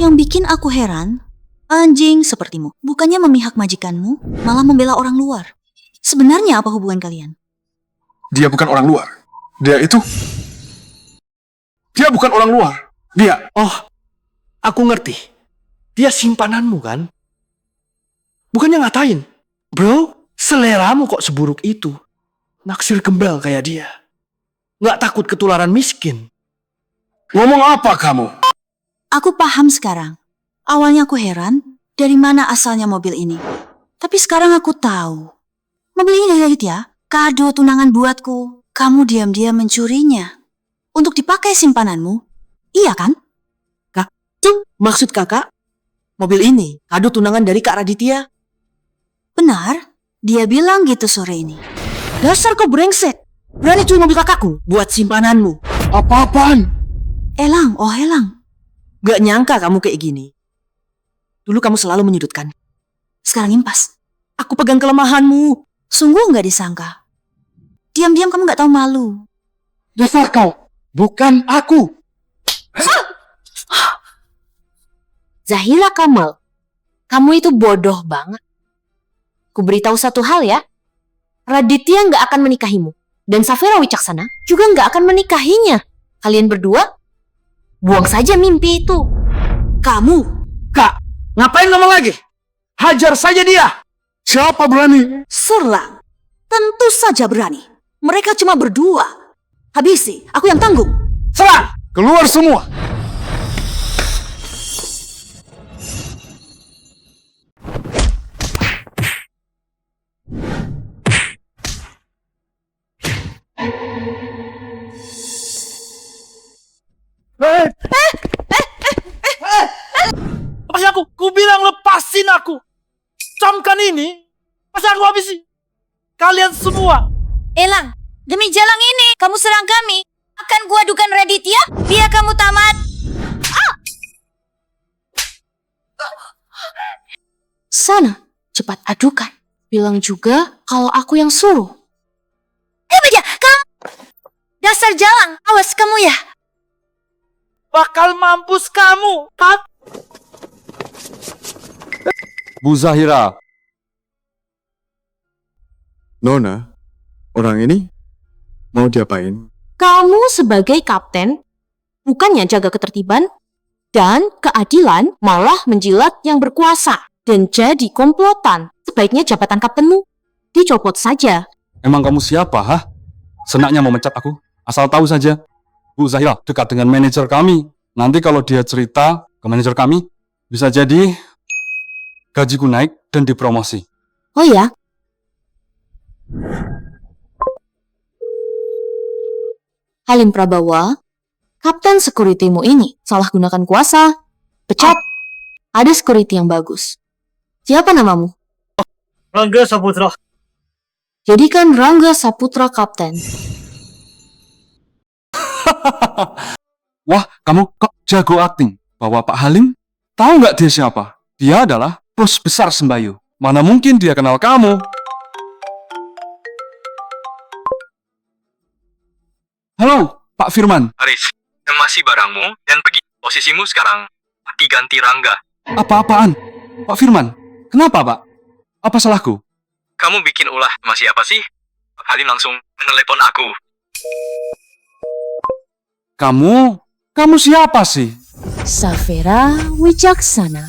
Speaker 5: yang bikin aku heran, anjing sepertimu bukannya memihak majikanmu, malah membela orang luar. Sebenarnya apa hubungan kalian?
Speaker 8: Dia bukan orang luar. Dia bukan orang luar.
Speaker 6: Oh, aku ngerti. Dia simpananmu kan? Bukannya ngatain. Bro, seleramu kok seburuk itu. Naksir gembel kayak dia. Nggak takut ketularan miskin.
Speaker 8: Ngomong apa kamu?
Speaker 5: Aku paham sekarang. Awalnya aku heran, dari mana asalnya mobil ini. Tapi sekarang aku tahu. Mobil ini dari Raditya, kado tunangan buatku. Kamu diam-diam mencurinya. Untuk dipakai simpananmu. Iya kan?
Speaker 6: Kak, maksud kakak, mobil ini kado tunangan dari Kak Raditya.
Speaker 5: Benar, dia bilang gitu sore ini.
Speaker 6: Dasar kau brengsek. Berani curi mobil kakakku buat simpananmu.
Speaker 8: Apa-apaan?
Speaker 5: Elang, oh Elang.
Speaker 6: Gak nyangka kamu kayak gini. Dulu kamu selalu menyudutkan.
Speaker 5: Sekarang impas.
Speaker 6: Aku pegang kelemahanmu.
Speaker 5: Sungguh gak disangka. Diam-diam kamu gak tahu malu.
Speaker 8: Dasar kau, bukan aku.
Speaker 10: Zahira Kamal, kamu itu bodoh banget. Ku beritahu satu hal ya, Raditya nggak akan menikahimu. Dan Safira Wicaksana juga nggak akan menikahinya. Kalian berdua, buang saja mimpi itu.
Speaker 5: Kamu?
Speaker 6: Kak, ngapain ngomong lagi? Hajar saja dia.
Speaker 8: Siapa berani?
Speaker 5: Serang. Tentu saja berani. Mereka cuma berdua. Habisi, aku yang tanggung.
Speaker 6: Serang!
Speaker 8: Keluar semua.
Speaker 6: Lepasin aku! Ku bilang lepasin aku! Camkan ini, pasti aku habisi. Kalian semua.
Speaker 5: Elang, demi jalan ini, kamu serang kami. Akan gua adukan Raditya, biar kamu tamat.
Speaker 10: Sana, cepat adukan. Bilang juga kalau aku yang suruh.
Speaker 5: Baja, kamu! Dasar jalang, awas kamu ya.
Speaker 6: Bakal mampus kamu.
Speaker 8: Bu Zahira. Nona, orang ini mau diapain?
Speaker 10: Kamu sebagai kapten, bukannya jaga ketertiban dan keadilan, malah menjilat yang berkuasa dan jadi komplotan. Sebaiknya jabatan kaptenmu dicopot saja.
Speaker 8: Emang kamu siapa, hah? Senaknya mau mecat aku? Asal tahu saja. Bu Zahira dekat dengan manajer kami. Nanti kalau dia cerita ke manajer kami, bisa jadi gajiku naik dan dipromosi.
Speaker 10: Oh ya? Halim Prabawa, kapten securitymu ini salah gunakan kuasa. Pecat. Ada security yang bagus. Siapa namamu?
Speaker 6: Rangga Saputra.
Speaker 10: Jadikan Rangga Saputra kapten.
Speaker 8: Wah, kamu kok jago akting. Bahwa Pak Halim, tahu nggak dia siapa? Dia adalah bos besar Sembayu. Mana mungkin dia kenal kamu? Halo, Pak Firman.
Speaker 14: Aris, masih barangmu dan pergi. Posisimu sekarang ganti Rangga.
Speaker 8: Apa-apaan? Pak Firman, kenapa, Pak? Apa salahku?
Speaker 14: Kamu bikin ulah masih apa sih? Pak Halim langsung menelepon aku.
Speaker 8: Kamu siapa sih?
Speaker 10: Safera Wicaksana.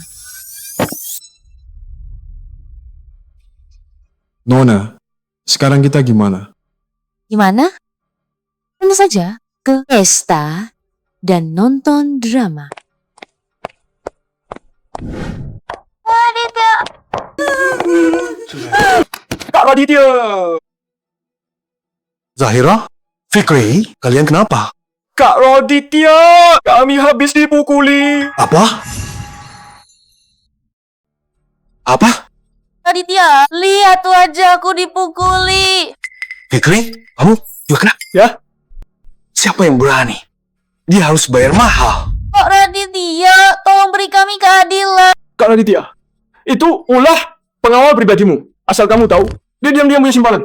Speaker 11: Nona, sekarang kita gimana?
Speaker 10: Gimana? Tentu saja ke pesta dan nonton drama.
Speaker 4: Kak Raditya!
Speaker 2: Zahira? Fikri? Kalian kenapa?
Speaker 4: Kak Raditya! Kami habis dipukuli.
Speaker 2: Apa? Apa?
Speaker 10: Raditya, lihat wajahku dipukuli.
Speaker 2: Fikri? Kamu juga kena?
Speaker 4: Ya?
Speaker 2: Siapa yang berani? Dia harus bayar mahal.
Speaker 10: Kok Raditya, tolong beri kami keadilan.
Speaker 4: Kak Raditya, itu ulah pengawal pribadimu. Asal kamu tahu, dia diam-diam punya simpanan.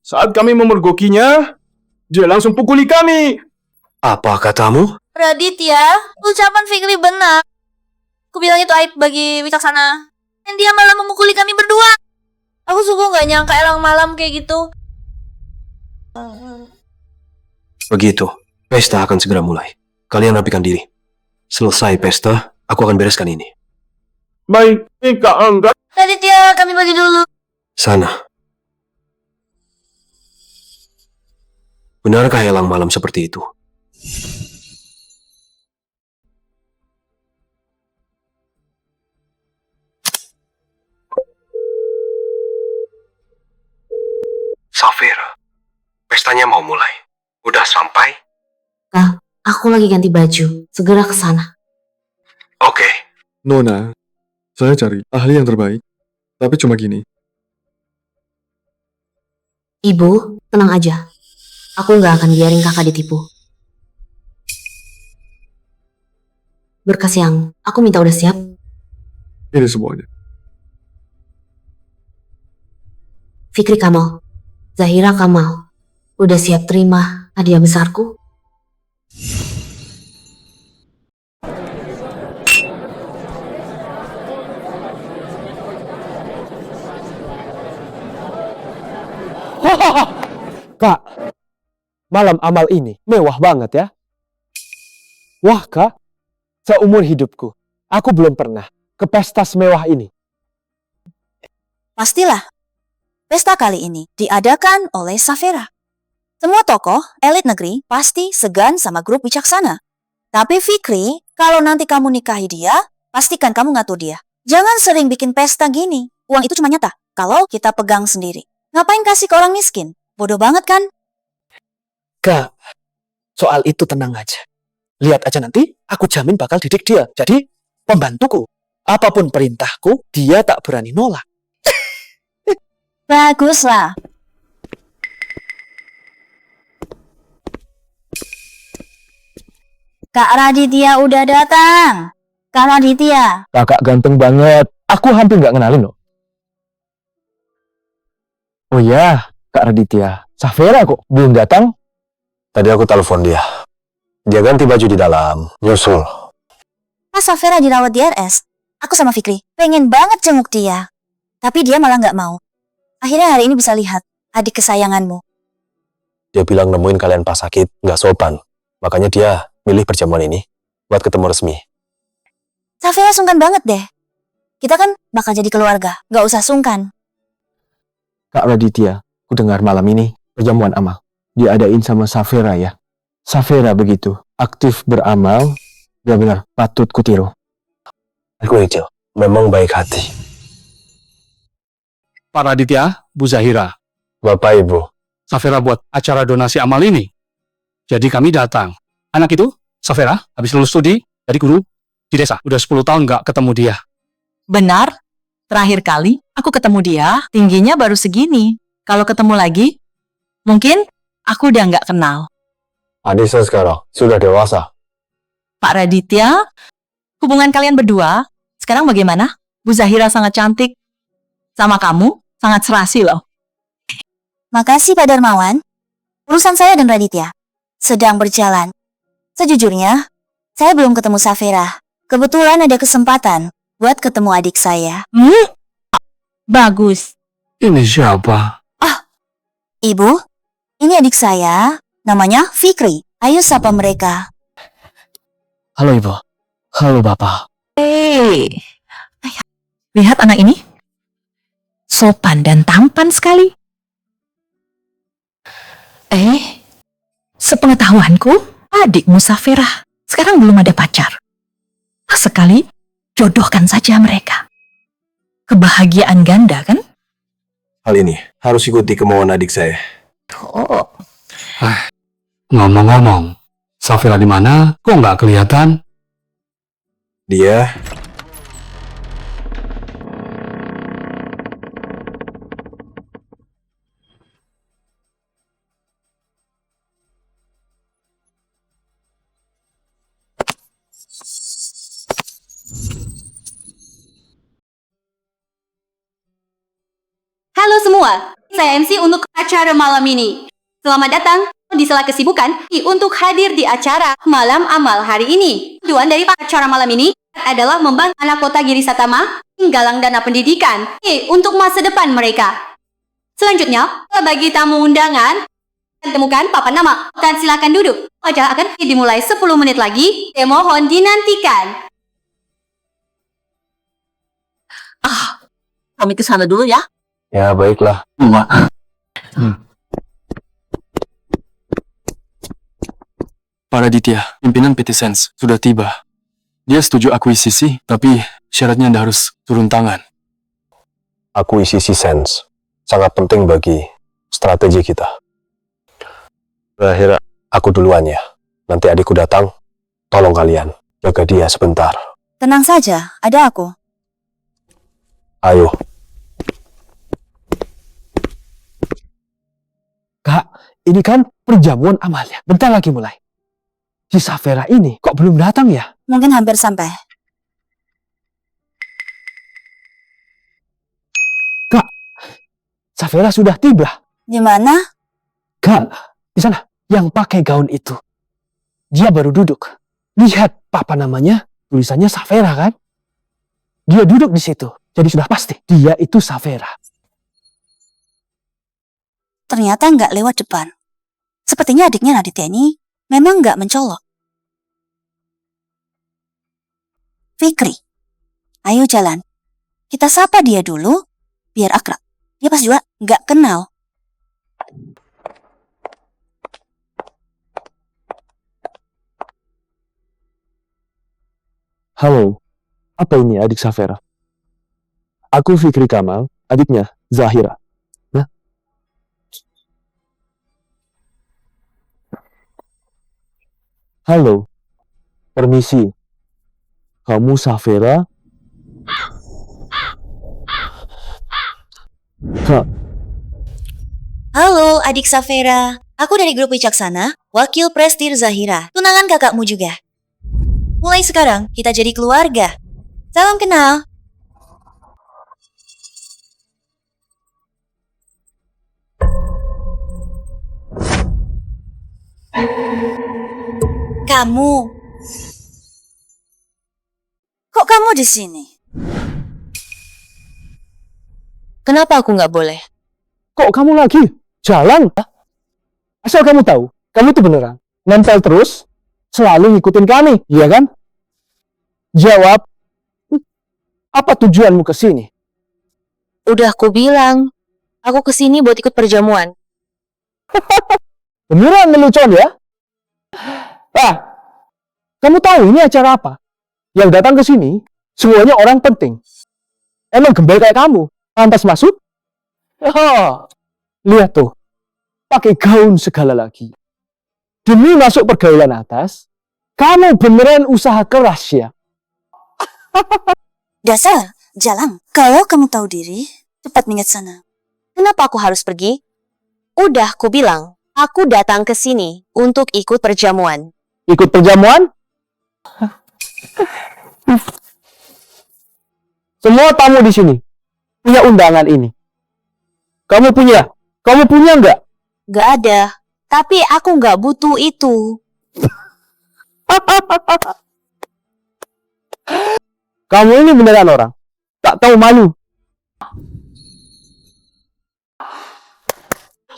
Speaker 4: Saat kami memergokinya, dia langsung pukuli kami.
Speaker 2: Apa katamu?
Speaker 10: Raditya, ucapan Fikri benar. Aku bilang itu aib bagi Wicaksana. Dan dia malah memukuli kami berdua. Aku sungguh gak nyangka elang malam kayak gitu.
Speaker 2: Begitu, pesta akan segera mulai. Kalian rapikan diri. Selesai pesta, aku akan bereskan ini.
Speaker 4: Baik, Kak Angga.
Speaker 10: Raditya, kami bagi dulu.
Speaker 2: Sana. Benarkah elang malam seperti itu? Safira, pestanya mau mulai. Udah sampai?
Speaker 10: Kak, aku lagi ganti baju. Segera ke sana.
Speaker 2: Oke.
Speaker 11: Nona, saya cari ahli yang terbaik. Tapi cuma gini.
Speaker 10: Ibu, tenang aja. Aku nggak akan biarin kakak ditipu. Berkas yang aku minta udah siap.
Speaker 11: Ini semuanya.
Speaker 10: Fikri Kamal, Zahira Kamal, udah siap terima hadiah besarku?
Speaker 4: Kak, malam amal ini mewah banget ya. Wah Kak, seumur hidupku, aku belum pernah ke pesta semewah ini.
Speaker 3: Pastilah, pesta kali ini diadakan oleh Safera. Semua tokoh elit negeri pasti segan sama grup Wicaksana. Tapi Fikri, kalau nanti kamu nikahi dia, pastikan kamu ngatur dia. Jangan sering bikin pesta gini. Uang itu cuma nyata kalau kita pegang sendiri. Ngapain kasih ke orang miskin? Bodoh banget kan?
Speaker 6: Kak, soal itu tenang aja. Lihat aja nanti, aku jamin bakal didik dia. Jadi, pembantuku. Apapun perintahku, dia tak berani nolak.
Speaker 3: Baguslah. Kak Raditya udah datang. Kak Raditya.
Speaker 4: Kakak ganteng banget. Aku hampir nggak kenalin loh. Oh iya, Kak Raditya. Safera kok belum datang?
Speaker 2: Tadi aku telepon dia. Dia ganti baju di dalam. Nyusul.
Speaker 3: Pas Safera dirawat di RS, aku sama Fikri pengen banget jenguk dia. Tapi dia malah nggak mau. Akhirnya hari ini bisa lihat adik kesayanganmu.
Speaker 2: Dia bilang nemuin kalian pas sakit, nggak sopan. Makanya dia milih perjamuan ini buat ketemu resmi.
Speaker 3: Safera sungkan banget deh. Kita kan bakal jadi keluarga, nggak usah sungkan.
Speaker 4: Kak Raditya, ku dengar malam ini perjamuan amal. Diadain sama Safera ya. Safera begitu, aktif beramal, benar-benar patut kutiru.
Speaker 2: Aku Icil, memang baik hati.
Speaker 7: Pak Raditya, Bu Zahira.
Speaker 2: Bapak Ibu.
Speaker 7: Safera buat acara donasi amal ini. Jadi kami datang. Anak itu, Safera, habis lulus studi, jadi guru di desa. Udah 10 tahun nggak ketemu dia.
Speaker 15: Benar. Terakhir kali aku ketemu dia, tingginya baru segini. Kalau ketemu lagi, mungkin aku udah nggak kenal.
Speaker 2: Adisa sekarang sudah dewasa.
Speaker 15: Pak Raditya, hubungan kalian berdua sekarang bagaimana? Bu Zahira sangat cantik. Sama kamu, sangat serasi loh.
Speaker 3: Makasih Pak Darmawan. Urusan saya dan Raditya sedang berjalan. Sejujurnya, saya belum ketemu Safira. Kebetulan ada kesempatan buat ketemu adik saya.
Speaker 10: Bagus.
Speaker 2: Ini siapa?
Speaker 3: Ibu, ini adik saya. Namanya Fikri. Ayo sapa mereka.
Speaker 2: Halo Ibu. Halo Bapak.
Speaker 15: Lihat anak ini. Sopan dan tampan sekali. Sepengetahuanku, adikmu Safira sekarang belum ada pacar. Sekali, jodohkan saja mereka. Kebahagiaan ganda, kan?
Speaker 2: Hal ini harus ikuti kemauan adik saya.
Speaker 16: Ngomong-ngomong, Safira di mana? Kok nggak kelihatan?
Speaker 2: Dia
Speaker 17: Halo semua, saya MC untuk acara malam ini. Selamat datang di sela kesibukan untuk hadir di acara Malam Amal hari ini. Tujuan dari acara malam ini adalah membantu anak kota Giri Satama menggalang dana pendidikan untuk masa depan mereka. Selanjutnya, bagi tamu undangan, temukan papan nama dan silakan duduk. Acara akan dimulai 10 menit lagi. Mohon dinantikan.
Speaker 10: Kami ke sana dulu ya.
Speaker 2: Ya, baiklah.
Speaker 7: Pak Raditya, pimpinan PT Sense sudah tiba. Dia setuju akuisisi, tapi syaratnya Anda harus turun tangan.
Speaker 2: Akuisisi Sense sangat penting bagi strategi kita. Terakhir, aku duluan ya. Nanti adikku datang, tolong kalian jaga dia sebentar.
Speaker 3: Tenang saja, ada aku.
Speaker 2: Ayo.
Speaker 4: Kak, ini kan perjamuan amalnya. Bentar lagi mulai. Si Safira ini kok belum datang ya?
Speaker 3: Mungkin hampir sampai.
Speaker 4: Kak, Safira sudah tiba.
Speaker 3: Di mana?
Speaker 4: Kak, di sana. Yang pakai gaun itu. Dia baru duduk. Lihat apa namanya? Tulisannya Safira kan? Dia duduk di situ. Jadi sudah pasti dia itu Safira.
Speaker 3: Ternyata nggak lewat depan. Sepertinya adiknya Raditya ini memang nggak mencolok. Fikri, ayo jalan. Kita sapa dia dulu, biar akrab. Dia pas juga nggak kenal.
Speaker 4: Halo, apa ini adik Safira? Aku Fikri Kamal, adiknya Zahira. Nah. Halo, permisi. Kamu Safira? Kak.
Speaker 3: Halo adik Safira, aku dari grup Wicaksana, wakil Prestir Zahira, tunangan kakakmu juga. Mulai sekarang kita jadi keluarga. Salam kenal. Kamu. Kok kamu di sini?
Speaker 10: Kenapa aku nggak boleh?
Speaker 4: Kok kamu lagi jalan? Asal kamu tahu, kamu tuh beneran nempel terus, selalu ngikutin kami, iya kan? Jawab, apa tujuanmu ke sini?
Speaker 10: Udah aku bilang, aku kesini buat ikut perjamuan.
Speaker 4: Beneran melucon ya? Kamu tahu ini acara apa? Yang datang ke sini, semuanya orang penting. Emang gembel kayak kamu, pantas masuk? Oh, lihat tuh, pakai gaun segala lagi. Demi masuk pergaulan atas, kamu beneran usaha keras ya?
Speaker 3: Dasar, jalan. Kalau kamu tahu diri, cepat minggir sana.
Speaker 10: Kenapa aku harus pergi? Udah aku bilang, aku datang ke sini untuk ikut perjamuan.
Speaker 4: Ikut perjamuan? Semua tamu di sini punya undangan ini. Kamu punya? Kamu punya nggak?
Speaker 3: Nggak ada. Tapi aku nggak butuh itu.
Speaker 4: Kamu ini beneran orang. Tak tahu malu.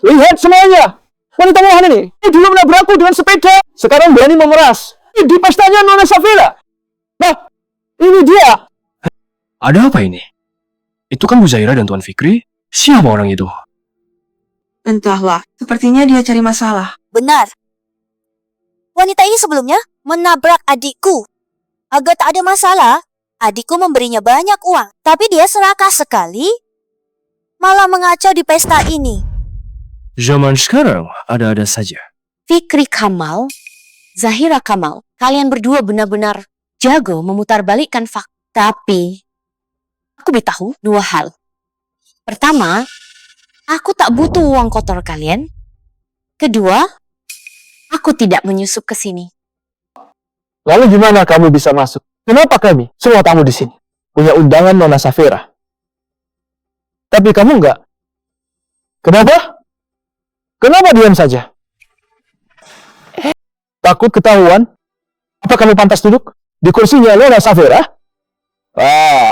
Speaker 4: Lihat semuanya. Wanita murahan ini. Dia dulu menabrakku dengan sepeda. Sekarang berani memeras. Di pestanya Nona Safira. Nah, ini dia.
Speaker 2: Ada apa ini? Itu kan Bu Zahira dan Tuan Fikri. Siapa orang itu?
Speaker 18: Entahlah, sepertinya dia cari masalah.
Speaker 3: Benar. Wanita ini sebelumnya menabrak adikku. Agar tak ada masalah, adikku memberinya banyak uang. Tapi dia serakah sekali, malah mengacau di pesta ini.
Speaker 2: Zaman sekarang ada-ada saja.
Speaker 3: Fikri Kamal, Zahira Kamal, kalian berdua benar-benar jago memutarbalikkan fakta. Tapi, aku beritahu dua hal. Pertama, aku tak butuh uang kotor kalian. Kedua, aku tidak menyusup ke sini.
Speaker 4: Lalu gimana kamu bisa masuk? Kenapa kami, semua tamu di sini, punya undangan Nona Safira? Tapi kamu enggak. Kenapa? Kenapa diam saja? Takut ketahuan? Apa kamu pantas duduk di kursinya Nona Safira? Wah,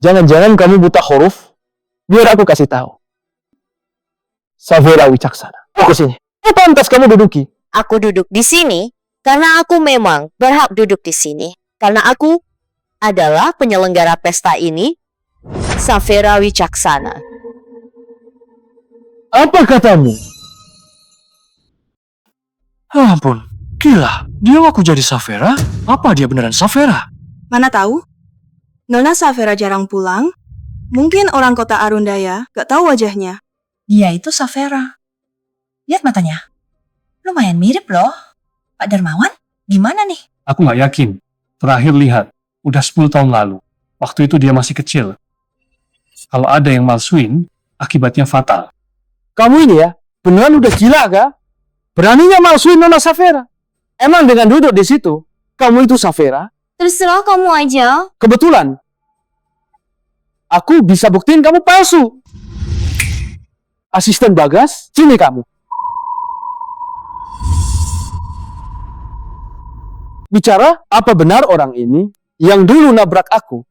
Speaker 4: jangan-jangan kamu buta huruf? Biar aku kasih tahu. Safira Wicaksana. Kursinya. Apa pantas kamu duduki?
Speaker 3: Aku duduk di sini karena aku memang berhak duduk di sini. Karena aku adalah penyelenggara pesta ini, Safira Wicaksana.
Speaker 4: Apa katamu?
Speaker 2: Ampun, gila. Dia ngaku jadi Safira? Apa dia beneran Safira?
Speaker 18: Mana tahu? Nona Safira jarang pulang. Mungkin orang kota Arundaya gak tahu wajahnya.
Speaker 15: Dia itu Safira. Lihat matanya. Lumayan mirip loh. Pak Darmawan, gimana nih?
Speaker 16: Aku nggak yakin. Terakhir lihat, udah 10 tahun lalu. Waktu itu dia masih kecil. Kalau ada yang malsuin, akibatnya fatal.
Speaker 4: Kamu ini ya, beneran udah gila kah? Beraninya malsuin Nona Safira. Emang dengan duduk di situ, kamu itu Safira?
Speaker 3: Terserah kamu aja.
Speaker 4: Kebetulan, aku bisa buktiin kamu palsu. Asisten Bagas, sini kamu. Bicara, apa benar orang ini yang dulu nabrak aku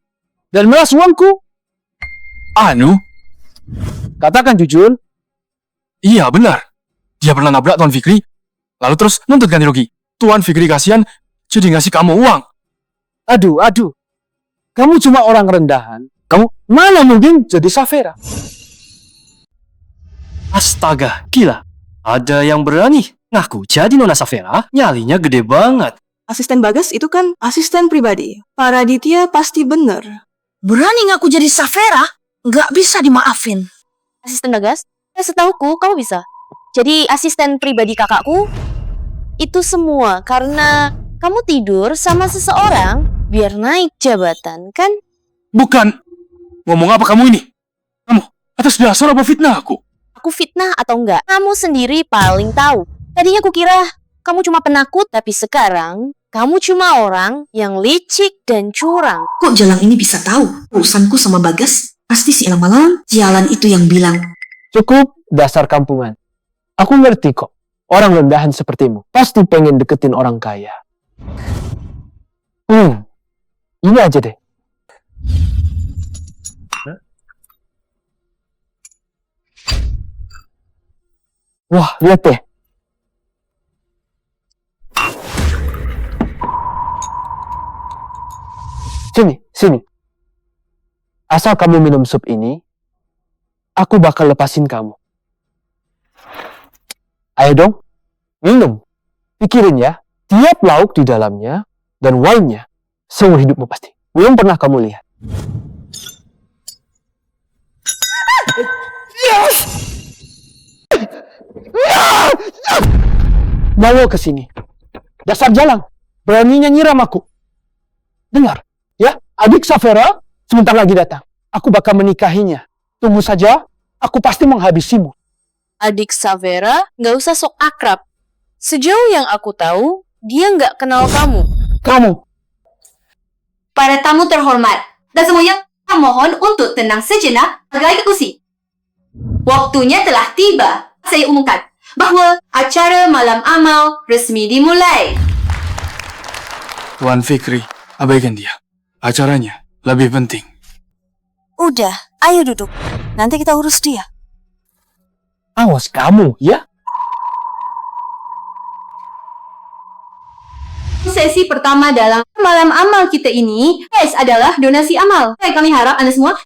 Speaker 4: dan meras uangku?
Speaker 2: Anu?
Speaker 4: Katakan jujur.
Speaker 2: Iya, benar. Dia pernah nabrak Tuan Fikri, lalu terus nuntut ganti rugi. Tuan Fikri kasihan, jadi ngasih kamu uang.
Speaker 4: Aduh. Kamu cuma orang rendahan. Kamu mana mungkin jadi Safira?
Speaker 2: Astaga, gila. Ada yang berani ngaku jadi Nona Safira, nyalinya gede banget.
Speaker 18: Asisten Bagas itu kan asisten pribadi. Pak Raditya pasti bener.
Speaker 10: Berani ngaku jadi Safira? Nggak bisa dimaafin.
Speaker 3: Asisten Bagas, setauku kamu bisa. Jadi asisten pribadi kakakku, itu semua karena kamu tidur sama seseorang biar naik jabatan, kan?
Speaker 2: Bukan. Ngomong apa kamu ini? Kamu atas dasar apa fitnah aku?
Speaker 3: Aku fitnah atau enggak? Kamu sendiri paling tahu. Tadinya aku kira kamu cuma penakut, tapi sekarang kamu cuma orang yang licik dan curang.
Speaker 5: Kok Jalang ini bisa tahu urusanku sama Bagas? Pasti si Elang Malam Jalan itu yang bilang.
Speaker 4: Cukup dasar kampungan. Aku ngerti kok. Orang rendahan sepertimu pasti pengen deketin orang kaya. Ini aja deh. Wah, lihat deh. Sini. Asal kamu minum sup ini, aku bakal lepasin kamu. Ayo dong, minum. Pikirin ya, tiap lauk di dalamnya dan wine-nya seumur hidupmu pasti. Belum pernah kamu lihat. Bawa ke sini. Dasar Jalang, beraninya nyiram aku. Dengar, ya, adik Safira sebentar lagi datang. Aku bakal menikahinya. Tunggu saja, aku pasti menghabisimu.
Speaker 12: Adik Safira nggak usah sok akrab. Sejauh yang aku tahu, dia nggak kenal kamu.
Speaker 17: para tamu terhormat, dan semuanya mohon untuk tenang sejenak agar diskusi. Waktunya telah tiba. Saya umumkan bahwa acara malam amal resmi dimulai.
Speaker 13: Tuan Fikri, abaikan dia. Acaranya lebih penting.
Speaker 3: Udah, ayo duduk. Nanti kita urus dia.
Speaker 4: Awas kamu, ya?
Speaker 17: Sesi pertama dalam malam amal kita ini adalah donasi amal. Kami harap Anda semua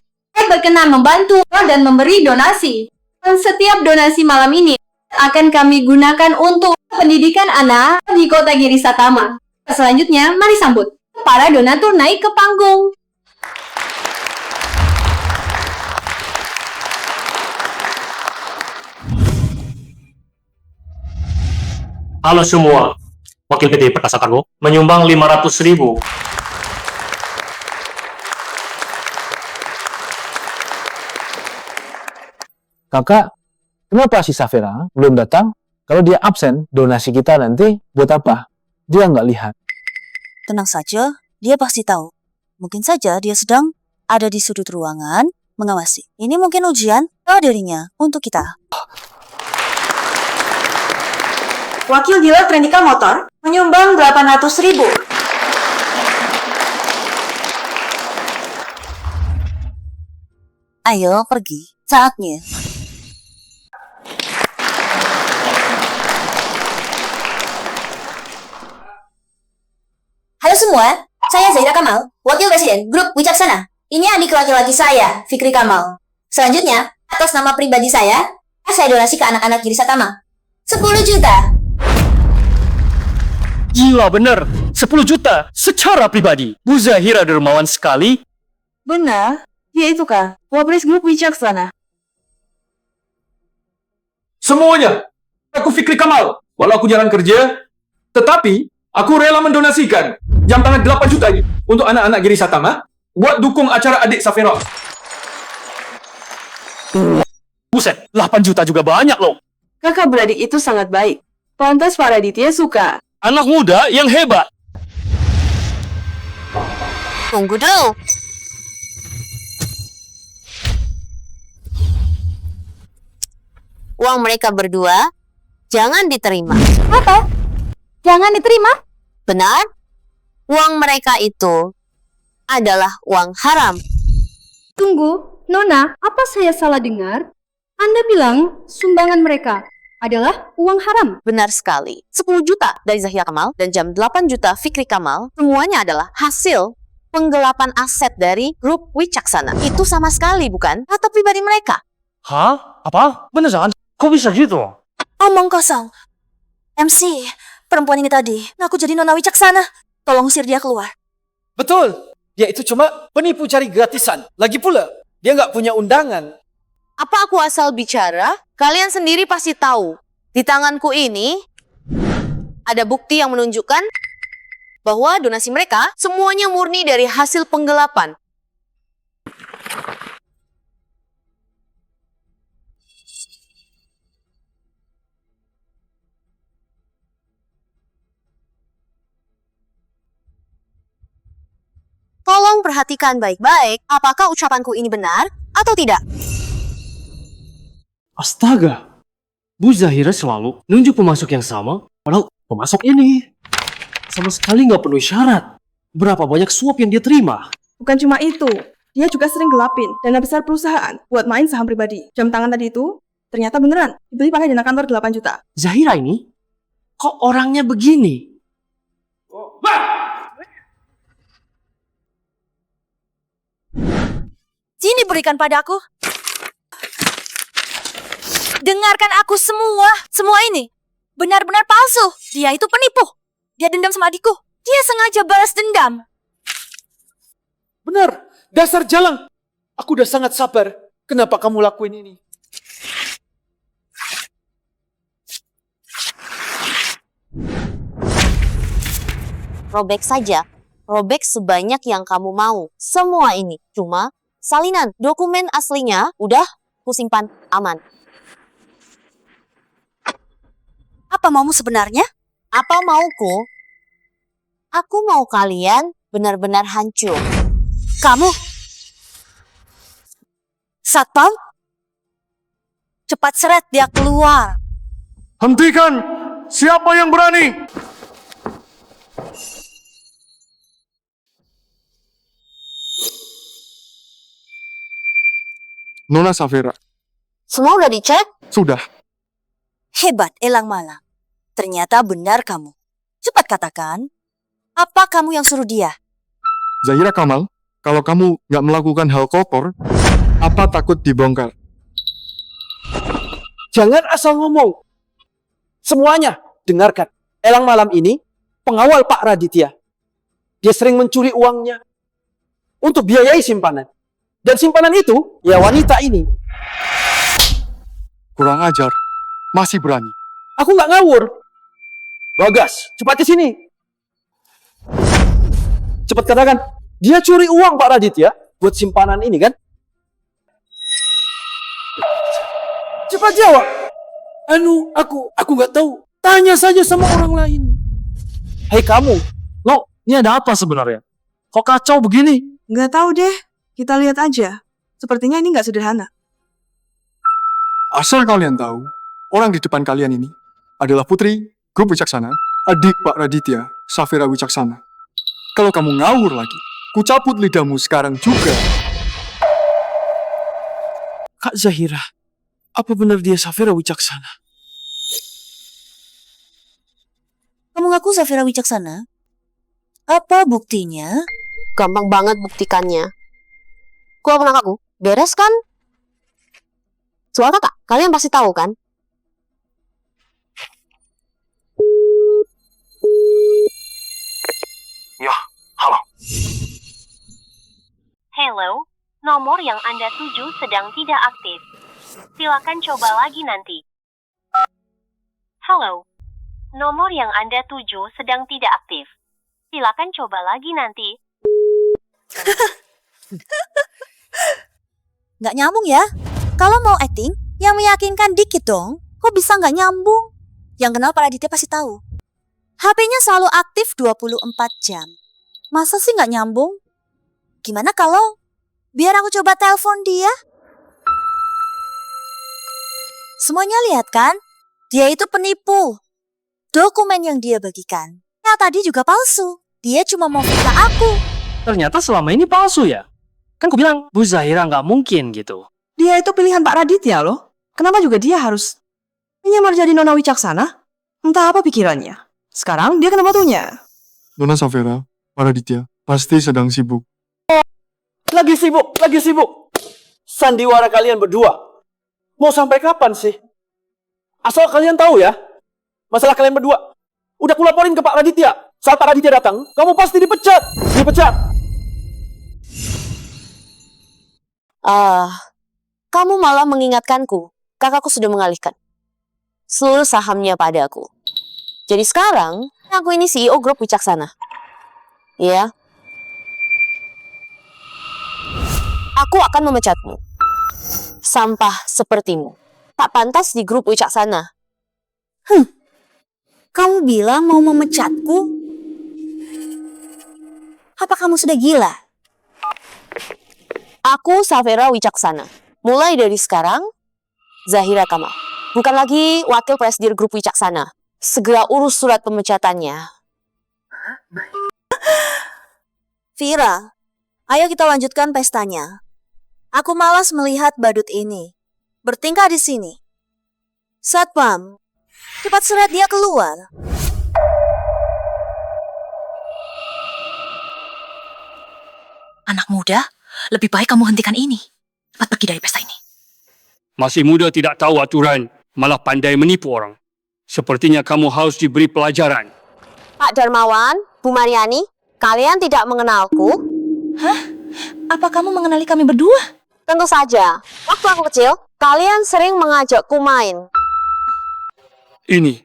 Speaker 17: berkenan membantu dan memberi donasi. Dan setiap donasi malam ini akan kami gunakan untuk pendidikan anak di Kota Giri Satama. Selanjutnya, mari sambut para donatur naik ke panggung.
Speaker 16: Halo semua, Wakil PT Perkasa Kargo menyumbang 500.000.
Speaker 4: Kakak, kenapa si Safira belum datang? Kalau dia absen, donasi kita nanti buat apa? Dia nggak lihat.
Speaker 3: Tenang saja, dia pasti tahu. Mungkin saja dia sedang ada di sudut ruangan mengawasi. Ini mungkin ujian dirinya untuk kita.
Speaker 18: Wakil dealer Trendika Motor menyumbang 800.000.
Speaker 3: Ayo pergi, saatnya.
Speaker 10: Halo semua, saya Zahira Kamal, Wakil Presiden Grup Wicaksana. Ini adik laki-laki saya, Fikri Kamal. Selanjutnya, atas nama pribadi saya donasi ke anak-anak Giri Satama. 10 juta.
Speaker 13: Gila bener, 10 juta secara pribadi. Bu Zahira dermawan sekali.
Speaker 18: Benar, dia itu kah? Wapres Grup Wicaksana.
Speaker 8: Semuanya, aku Fikri Kamal. Walau aku jarang kerja, tetapi aku rela mendonasikan jam tangan 8 juta ini untuk anak-anak Giri Satama buat dukung acara adik Safira.
Speaker 13: Buset, 8 juta juga banyak loh.
Speaker 18: Kakak beradik itu sangat baik. Pantas Pak Raditya suka.
Speaker 13: Anak muda yang hebat.
Speaker 3: Tunggu dulu. Uang mereka berdua jangan diterima.
Speaker 17: Apa? Jangan diterima?
Speaker 3: Benar? Uang mereka itu adalah uang haram.
Speaker 17: Tunggu, Nona, apa saya salah dengar? Anda bilang sumbangan mereka adalah uang haram.
Speaker 3: Benar sekali. 10 juta dari Zahira Kamal dan jam 8 juta Fikri Kamal, semuanya adalah hasil penggelapan aset dari Grup Wicaksana. Itu sama sekali bukan harta pribadi mereka.
Speaker 13: Hah? Apa? Beneran? Kok bisa gitu?
Speaker 3: Omong kosong. MC, perempuan ini tadi ngaku jadi nona Wicaksana. Tolong usir dia keluar.
Speaker 6: Betul, dia itu cuma penipu cari gratisan. Lagi pula, dia nggak punya undangan.
Speaker 3: Apa aku asal bicara? Kalian sendiri pasti tahu. Di tanganku ini ada bukti yang menunjukkan bahwa donasi mereka semuanya murni dari hasil penggelapan. Tolong perhatikan baik-baik apakah ucapanku ini benar atau tidak.
Speaker 16: Astaga, Bu Zahira selalu nunjuk pemasok yang sama, padahal pemasok ini sama sekali nggak penuhi syarat. Berapa banyak suap yang dia terima?
Speaker 18: Bukan cuma itu, dia juga sering gelapin dana besar perusahaan buat main saham pribadi. Jam tangan tadi itu ternyata beneran dibeli pakai dana kantor 8 juta.
Speaker 16: Zahira ini kok orangnya begini?
Speaker 3: Sini berikan padaku. Dengarkan aku semua. Semua ini benar-benar palsu. Dia itu penipu. Dia dendam sama adikku. Dia sengaja balas dendam.
Speaker 6: Benar, dasar jalang. Aku udah sangat sabar. Kenapa kamu lakuin ini?
Speaker 3: Robek saja. Robek sebanyak yang kamu mau. Semua ini cuma salinan. Dokumen aslinya udah kusimpan aman. Apa maumu sebenarnya? Apa mauku? Aku mau kalian benar-benar hancur. Kamu, Satpam, cepat seret dia keluar.
Speaker 8: Hentikan! Siapa yang berani? Nona Safira.
Speaker 3: Semua udah dicek?
Speaker 8: Sudah.
Speaker 3: Hebat, Elang Malang. Ternyata benar kamu. Cepat katakan, apa kamu yang suruh dia?
Speaker 8: Zahira Kamal, kalau kamu nggak melakukan hal kotor, apa takut dibongkar?
Speaker 6: Jangan asal ngomong. Semuanya, dengarkan. Elang Malam ini pengawal Pak Raditya. Dia sering mencuri uangnya untuk biayai simpanan. Dan simpanan itu, ya wanita ini.
Speaker 8: Kurang ajar. Masih berani.
Speaker 6: Aku nggak ngawur. Bagas, cepat ke sini. Cepat katakan, dia curi uang Pak Raditya buat simpanan ini kan? Cepat jawab. Aku nggak tahu. Tanya saja sama orang lain. Hei kamu,
Speaker 13: Lo, ini ada apa sebenarnya? Kok kacau begini?
Speaker 18: Nggak tahu deh. Kita lihat aja. Sepertinya ini nggak sederhana.
Speaker 8: Asal kalian tahu, orang di depan kalian ini adalah Putri Grup Wicaksana, adik Pak Raditya, Safira Wicaksana. Kalau kamu ngawur lagi, ku cabut lidahmu sekarang juga.
Speaker 6: Kak Zahira, apa benar dia Safira Wicaksana?
Speaker 3: Kamu ngaku Safira Wicaksana? Apa buktinya?
Speaker 10: Gampang banget buktikannya. Gua pernah aku, beres kan? Soal kakak, kalian pasti tahu kan?
Speaker 2: Ya, halo.
Speaker 1: Hello, nomor yang Anda tuju sedang tidak aktif. Silakan coba lagi nanti. Halo, nomor yang Anda tuju sedang tidak aktif. Silakan coba lagi nanti.
Speaker 3: Nggak nyambung ya? Kalau mau acting, yang meyakinkan dikit dong. Kok bisa nggak nyambung? Yang kenal Pak Raditya pasti tahu. HP-nya selalu aktif 24 jam. Masa sih nggak nyambung? Gimana kalau biar aku coba telepon dia? Semuanya lihat kan? Dia itu penipu. Dokumen yang dia bagikan, tadi juga palsu. Dia cuma mau fitnah aku.
Speaker 16: Ternyata selama ini palsu ya? Kan ku bilang, Bu Zahira nggak mungkin gitu.
Speaker 18: Dia itu pilihan Pak Raditya loh. Kenapa juga dia harus menyamar jadi Nona Wicaksana? Entah apa pikirannya. Sekarang dia kena batunya.
Speaker 8: Nona Safira, Pak Raditya, pasti sedang sibuk.
Speaker 6: Lagi sibuk. Sandiwara kalian berdua. Mau sampai kapan sih? Asal kalian tahu ya, masalah kalian berdua. Udah kulaporin ke Pak Raditya. Saat Pak Raditya datang, kamu pasti dipecat.
Speaker 10: Kamu malah mengingatkanku. Kakakku sudah mengalihkan seluruh sahamnya padaku. Jadi sekarang, aku ini CEO Grup Wicaksana. Ya. Aku akan memecatmu. Sampah sepertimu. Tak pantas di Grup Wicaksana.
Speaker 3: Kamu bilang mau memecatku? Apa kamu sudah gila?
Speaker 10: Aku Safira Wicaksana. Mulai dari sekarang, Zahira Kamal. Bukan lagi wakil presidir Grup Wicaksana. Segera urus surat pemecatannya.
Speaker 3: Vira, ayo kita lanjutkan pestanya. Aku malas melihat badut ini bertingkah di sini. Satpam, cepat seret dia keluar.
Speaker 15: Anak muda, lebih baik kamu hentikan ini. Cepat pergi dari pesta ini.
Speaker 19: Masih muda tidak tahu aturan, malah pandai menipu orang. Sepertinya kamu harus diberi pelajaran.
Speaker 10: Pak Darmawan, Bu Mariani, kalian tidak mengenalku?
Speaker 15: Hah? Apa kamu mengenali kami berdua?
Speaker 10: Tentu saja. Waktu aku kecil, kalian sering mengajakku main.
Speaker 19: Ini.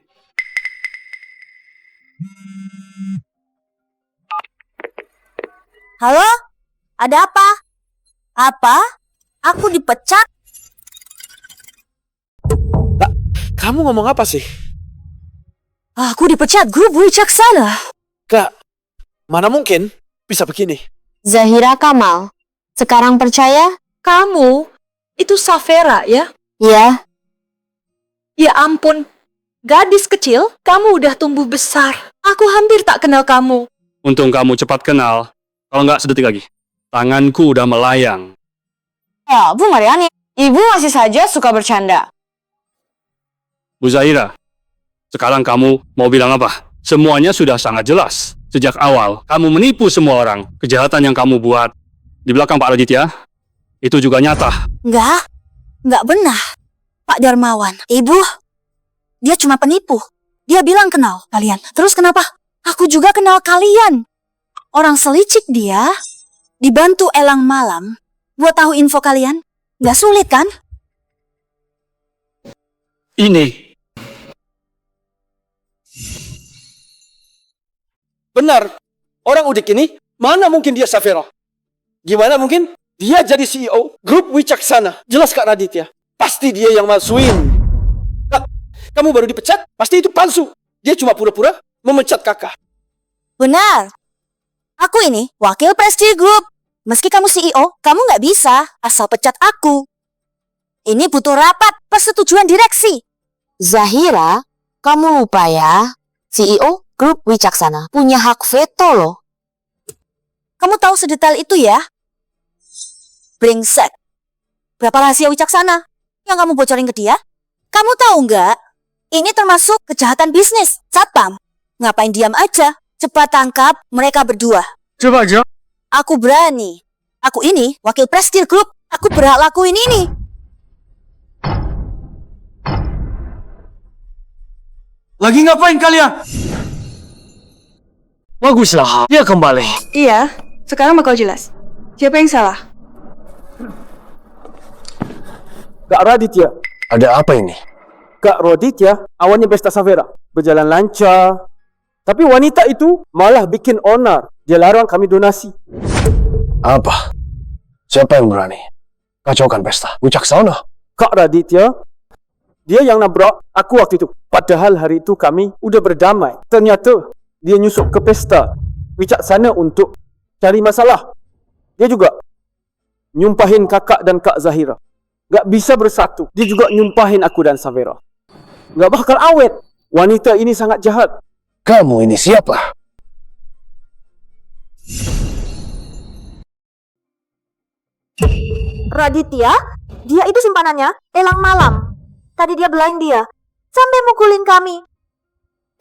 Speaker 3: Halo? Ada apa? Apa? Aku dipecat?
Speaker 6: Kamu ngomong apa sih?
Speaker 3: Aku dipecat Grup Wicaksana.
Speaker 6: Kak, mana mungkin? bisa begini?
Speaker 10: Zahira Kamal, sekarang percaya?
Speaker 9: Kamu, itu Safera ya?
Speaker 10: Ya.
Speaker 9: Ya ampun, gadis kecil, kamu udah tumbuh besar. Aku hampir tak kenal kamu.
Speaker 19: Untung kamu cepat kenal. Kalau nggak sedetik lagi, tanganku udah melayang.
Speaker 10: Ya, Bu Mariani, Ibu masih saja suka bercanda.
Speaker 19: Bu Zahira, sekarang kamu mau bilang apa? Semuanya sudah sangat jelas. Sejak awal, kamu menipu semua orang. Kejahatan yang kamu buat di belakang Pak Raditya, itu juga nyata.
Speaker 3: Nggak benar. Pak Darmawan, Ibu, dia cuma penipu. Dia bilang kenal kalian. Terus kenapa? Aku juga kenal kalian. Orang selicik dia, dibantu Elang Malam, buat tahu info kalian. Nggak sulit kan?
Speaker 19: Ini.
Speaker 6: Benar. Orang Udik ini, mana mungkin dia Safera? Gimana mungkin? Dia jadi CEO grup Wicaksana. Jelas Kak Raditya. Pasti dia yang masukin. Kak, kamu baru dipecat? Pasti itu palsu. Dia cuma pura-pura memecat kakak.
Speaker 3: Benar. Aku ini wakil Prestige Group. Meski kamu CEO, kamu nggak bisa asal pecat aku. Ini butuh rapat persetujuan direksi.
Speaker 10: Zahira, kamu lupa ya, CEO Grup Wicaksana punya hak veto loh.
Speaker 3: Kamu tahu sedetail itu ya? Brengsek. Berapa rahasia Wicaksana yang kamu bocorin ke dia? Kamu tahu nggak? Ini termasuk kejahatan bisnis. Satpam, ngapain diam aja? Cepat tangkap mereka berdua.
Speaker 7: Coba aja.
Speaker 3: Aku berani. Aku ini wakil Prestige Group. Aku berhak lakuin ini.
Speaker 6: Lagi ngapain kalian?
Speaker 16: Baguslah, dia kembali.
Speaker 18: Iya, sekarang bakal jelas. Siapa yang salah?
Speaker 4: Kak Raditya.
Speaker 2: Ada apa ini?
Speaker 4: Kak Raditya, awalnya pesta Safera. Berjalan lancar. Tapi wanita itu malah bikin onar. Dia larang kami donasi.
Speaker 2: Apa? Siapa yang berani kacaukan pesta Wicaksana?
Speaker 4: Kak Raditya, dia yang nabrak aku waktu itu. Padahal hari itu kami udah berdamai. Ternyata dia nyusup ke pesta Wicaksana untuk cari masalah. Dia juga nyumpahin kakak dan Kak Zahira. Gak bisa bersatu. Dia juga nyumpahin aku dan Safera. Gak bakal awet. Wanita ini sangat jahat.
Speaker 2: Kamu ini siapa?
Speaker 3: Raditya, dia itu simpanannya Elang Malam. Tadi dia belain dia. Sampai mukulin kami.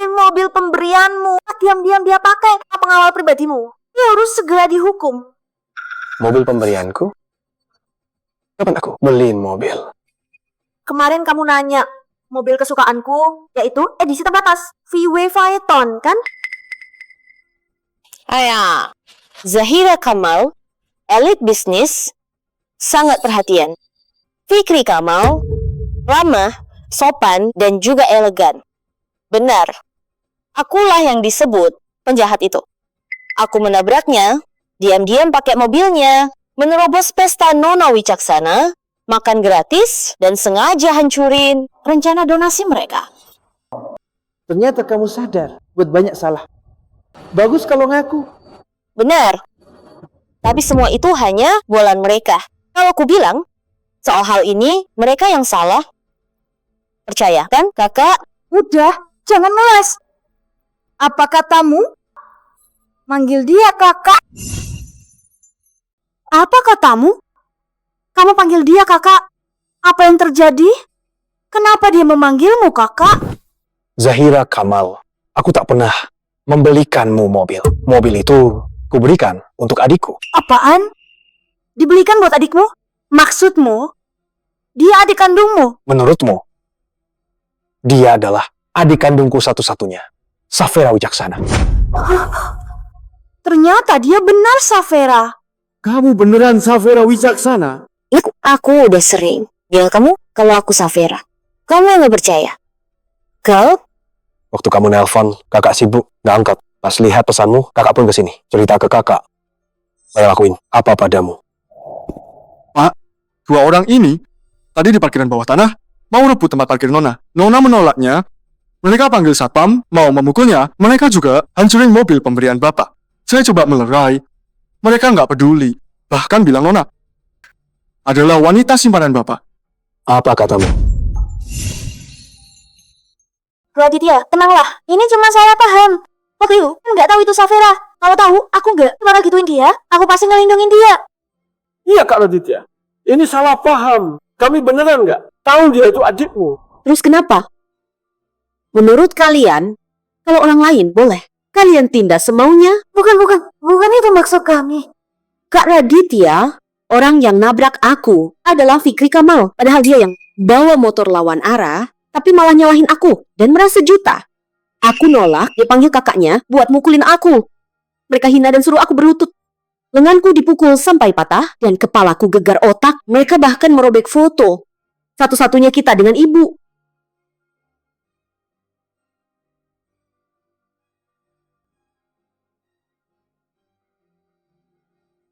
Speaker 3: Mobil pemberianmu, diam-diam dia pakai pengawal pribadimu. Dia harus segera dihukum.
Speaker 2: Mobil pemberianku? Kapan aku beliin mobil?
Speaker 3: Kemarin kamu nanya, mobil kesukaanku, yaitu edisi terbatas, VW Phaeton, kan?
Speaker 10: Ayah, Zahira Kamal, elit bisnis, sangat perhatian. Fikri Kamal, ramah, sopan, dan juga elegan. Benar, akulah yang disebut penjahat itu. Aku menabraknya, diam-diam pakai mobilnya, menerobos pesta Nona Wicaksana, makan gratis, dan sengaja hancurin rencana donasi mereka.
Speaker 6: Ternyata kamu sadar buat banyak salah. Bagus kalau ngaku.
Speaker 10: Benar. Tapi semua itu hanya bualan mereka. Kalau aku bilang, soal hal ini, mereka yang salah. Percaya kan, kakak?
Speaker 3: Udah, jangan ngeles. Apa katamu? Manggil dia kakak. Apa katamu? Kamu panggil dia kakak. Apa yang terjadi? Kenapa dia memanggilmu kakak?
Speaker 2: Zahira Kamal, aku tak pernah membelikanmu mobil. Mobil itu kuberikan untuk adikku.
Speaker 3: Apaan? Dibelikan buat adikmu? Maksudmu, dia adik kandungmu?
Speaker 2: Menurutmu, dia adalah adik kandungku satu-satunya, Safera Wicaksana.
Speaker 3: Ternyata dia benar Safera.
Speaker 4: Kamu beneran Safera Wicaksana?
Speaker 10: Aku udah sering bilang kamu kalau aku Safera. Kamu yang gak percaya. Kau?
Speaker 2: Waktu kamu nelpon, kakak sibuk, gak angkat. Pas lihat pesanmu, kakak pun kesini. Cerita ke kakak. Saya lakuin apa padamu.
Speaker 7: Pak, dua orang ini tadi di parkiran bawah tanah mau rebut tempat parkir Nona. Nona menolaknya. Mereka panggil satpam, mau memukulnya. Mereka juga hancurin mobil pemberian Bapak. Saya coba melerai,
Speaker 8: Mereka nggak peduli. Bahkan bilang Nona adalah wanita simpanan Bapak.
Speaker 2: Apa katamu?
Speaker 3: Raditya, tenanglah. Ini cuma salah paham. Waktu itu nggak tahu itu Safira. Kalau tahu, aku nggak pernah gituin dia. Aku pasti ngelindungin dia.
Speaker 6: Iya Kak Raditya, ini salah paham. Kami beneran nggak tahu dia itu adikmu.
Speaker 10: Terus kenapa? Menurut kalian, kalau orang lain boleh, kalian tindak semaunya?
Speaker 3: Bukan itu maksud kami.
Speaker 10: Kak Raditya, orang yang nabrak aku adalah Fikri Kamal. Padahal dia yang bawa motor lawan arah, tapi malah nyalahin aku dan merasa juta. Aku nolak, dia panggil kakaknya buat mukulin aku. Mereka hina dan suruh aku berlutut. Lenganku dipukul sampai patah dan kepalaku gegar otak. Mereka bahkan merobek foto. Satu-satunya kita dengan ibu.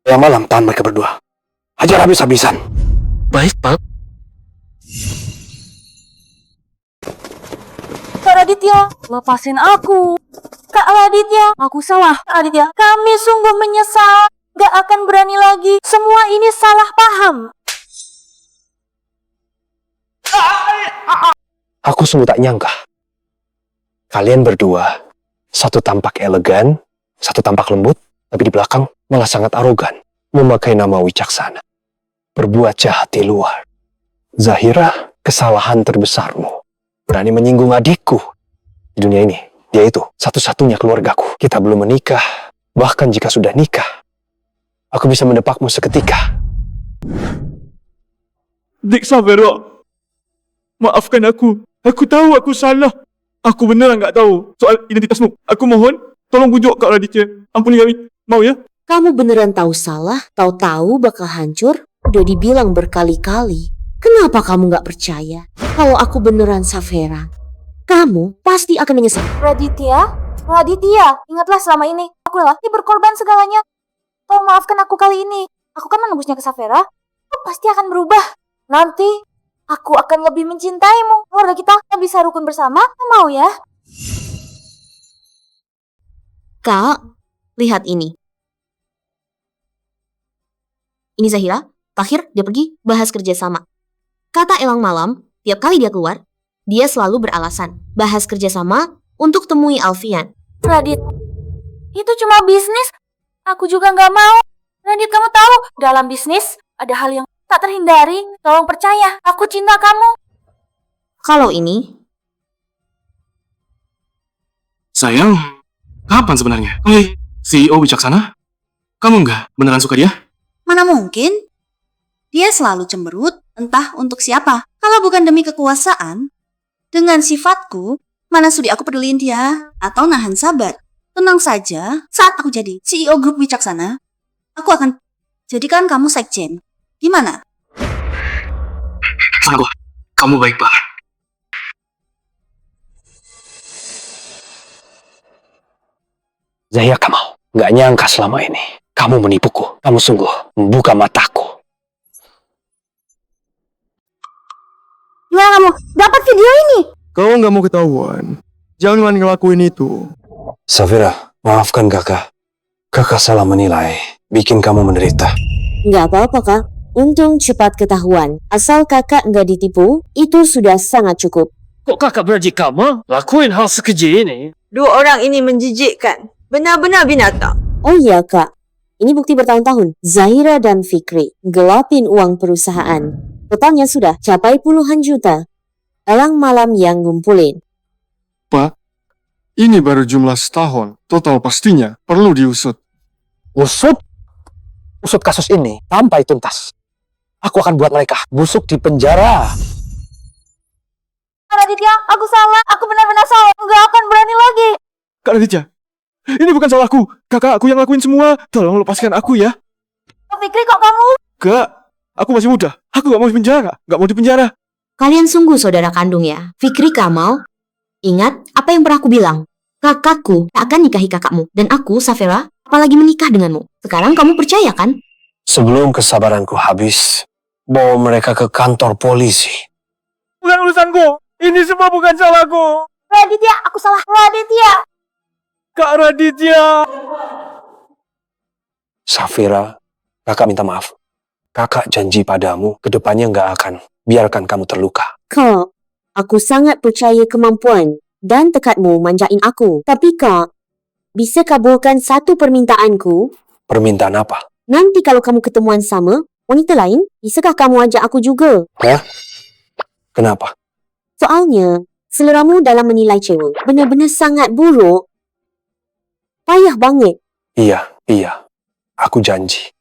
Speaker 2: Yang malam tahan mereka berdua. Hajar habis-habisan.
Speaker 16: Baik, Pak.
Speaker 3: Kak Raditya, lepasin aku. Kak Raditya, aku salah. Kak Raditya, kami sungguh menyesal. Gak akan berani lagi. Semua ini salah paham.
Speaker 2: Aku sungguh tak nyangka. Kalian berdua, satu tampak elegan, satu tampak lembut, tapi di belakang malah sangat arogan. Memakai nama Wicaksana. Berbuat jahat di luar. Zahira, kesalahan terbesarmu. Berani menyinggung adikku. Di dunia ini, dia itu satu-satunya keluargaku. Kita belum menikah. Bahkan jika sudah nikah, aku bisa mendepakmu seketika.
Speaker 8: Dik Savero, maafkan aku. Aku tahu aku salah. Aku beneran nggak tahu soal identitasmu. Aku mohon, tolong bujuk Kak Raditya. Ampuni kami. Mau ya?
Speaker 10: Kamu beneran tahu salah, tahu-tahu bakal hancur? Udah dibilang berkali-kali. Kenapa kamu gak percaya? Kalau aku beneran Safira, kamu pasti akan menyesal.
Speaker 3: Raditya, ingatlah selama ini aku rela berkorban segalanya. Tolong maafkan aku kali ini. Aku kan menembusnya ke Safira. Aku pasti akan berubah. Nanti aku akan lebih mencintaimu. Keluarga kita bisa rukun bersama. Mau ya?
Speaker 10: Kak, lihat ini. Ini Zahira, terakhir dia pergi bahas kerjasama. Kata Elang Malam, tiap kali dia keluar, dia selalu beralasan bahas kerjasama untuk temui Alfian.
Speaker 3: Radit, itu cuma bisnis. Aku juga nggak mau. Radit, kamu tahu, dalam bisnis ada hal yang tak terhindari. Tolong percaya, aku cinta kamu.
Speaker 10: Kalau ini,
Speaker 7: Sayang, kapan sebenarnya? Hei, CEO Wicaksana? Kamu nggak beneran suka dia?
Speaker 5: Mana mungkin? Dia selalu cemberut, entah untuk siapa. Kalau bukan demi kekuasaan, dengan sifatku, mana sudi aku peduliin dia atau nahan sabar. Tenang saja, saat aku jadi CEO grup Wicaksana, aku akan jadikan kamu sekjen. Gimana?
Speaker 7: Sanggup, kamu baik banget.
Speaker 2: Zahira Kamal, gak nyangka selama ini. Kamu menipuku. Kamu sungguh membuka mataku.
Speaker 3: Gimana kamu? Dapat video ini?
Speaker 13: Kau nggak mau ketahuan. Jangan ngelakuin itu.
Speaker 2: Safira, maafkan kakak. Kakak salah menilai. Bikin kamu menderita.
Speaker 10: nggak apa-apa kak. Untung cepat ketahuan. Asal kakak nggak ditipu, itu sudah sangat cukup.
Speaker 16: Kok kakak beradik kamu lakuin hal sekeji ini?
Speaker 18: Dua orang ini menjijikkan. Benar-benar binatang.
Speaker 10: Oh iya kak, ini bukti bertahun-tahun. Zahira dan Fikri gelapin uang perusahaan. Totalnya sudah capai puluhan juta. Elang Malam yang ngumpulin.
Speaker 8: Pak, ini baru jumlah setahun. Total pastinya perlu diusut.
Speaker 2: Usut? Usut kasus ini sampai tuntas. Aku akan buat mereka busuk di penjara.
Speaker 3: Raditya, aku salah. Aku benar-benar salah. Nggak akan berani lagi.
Speaker 8: Kak Raditya, ini bukan salahku. Kakak aku yang lakuin semua. Tolong lepaskan aku ya.
Speaker 3: Fikri, kok kamu?
Speaker 8: Kak, aku masih muda. Aku gak mau di penjara. Gak mau di penjara.
Speaker 10: Kalian sungguh saudara kandung ya. Fikri Kamal, ingat apa yang pernah aku bilang. Kakakku tak akan nikahi kakakmu. Dan aku, Safira, apalagi menikah denganmu. Sekarang kamu percaya kan?
Speaker 2: Sebelum kesabaranku habis, bawa mereka ke kantor polisi.
Speaker 6: Bukan urusanku. Ini semua bukan salahku.
Speaker 3: Raditya, aku salah. Raditya.
Speaker 6: Kak Raditya.
Speaker 2: Safira, kakak minta maaf. Kakak janji padamu, kedepannya nggak akan biarkan kamu terluka.
Speaker 10: Kak, aku sangat percaya kemampuan dan tekadmu manjain aku. Tapi Kak, bisa kabulkan satu permintaanku?
Speaker 2: Permintaan apa?
Speaker 10: Nanti kalau kamu ketemuan sama wanita lain, bisakah kamu ajak aku juga?
Speaker 2: Hah? Kenapa?
Speaker 10: Soalnya, seleramu dalam menilai cewek benar-benar sangat buruk. Payah banget.
Speaker 2: Iya. Aku janji.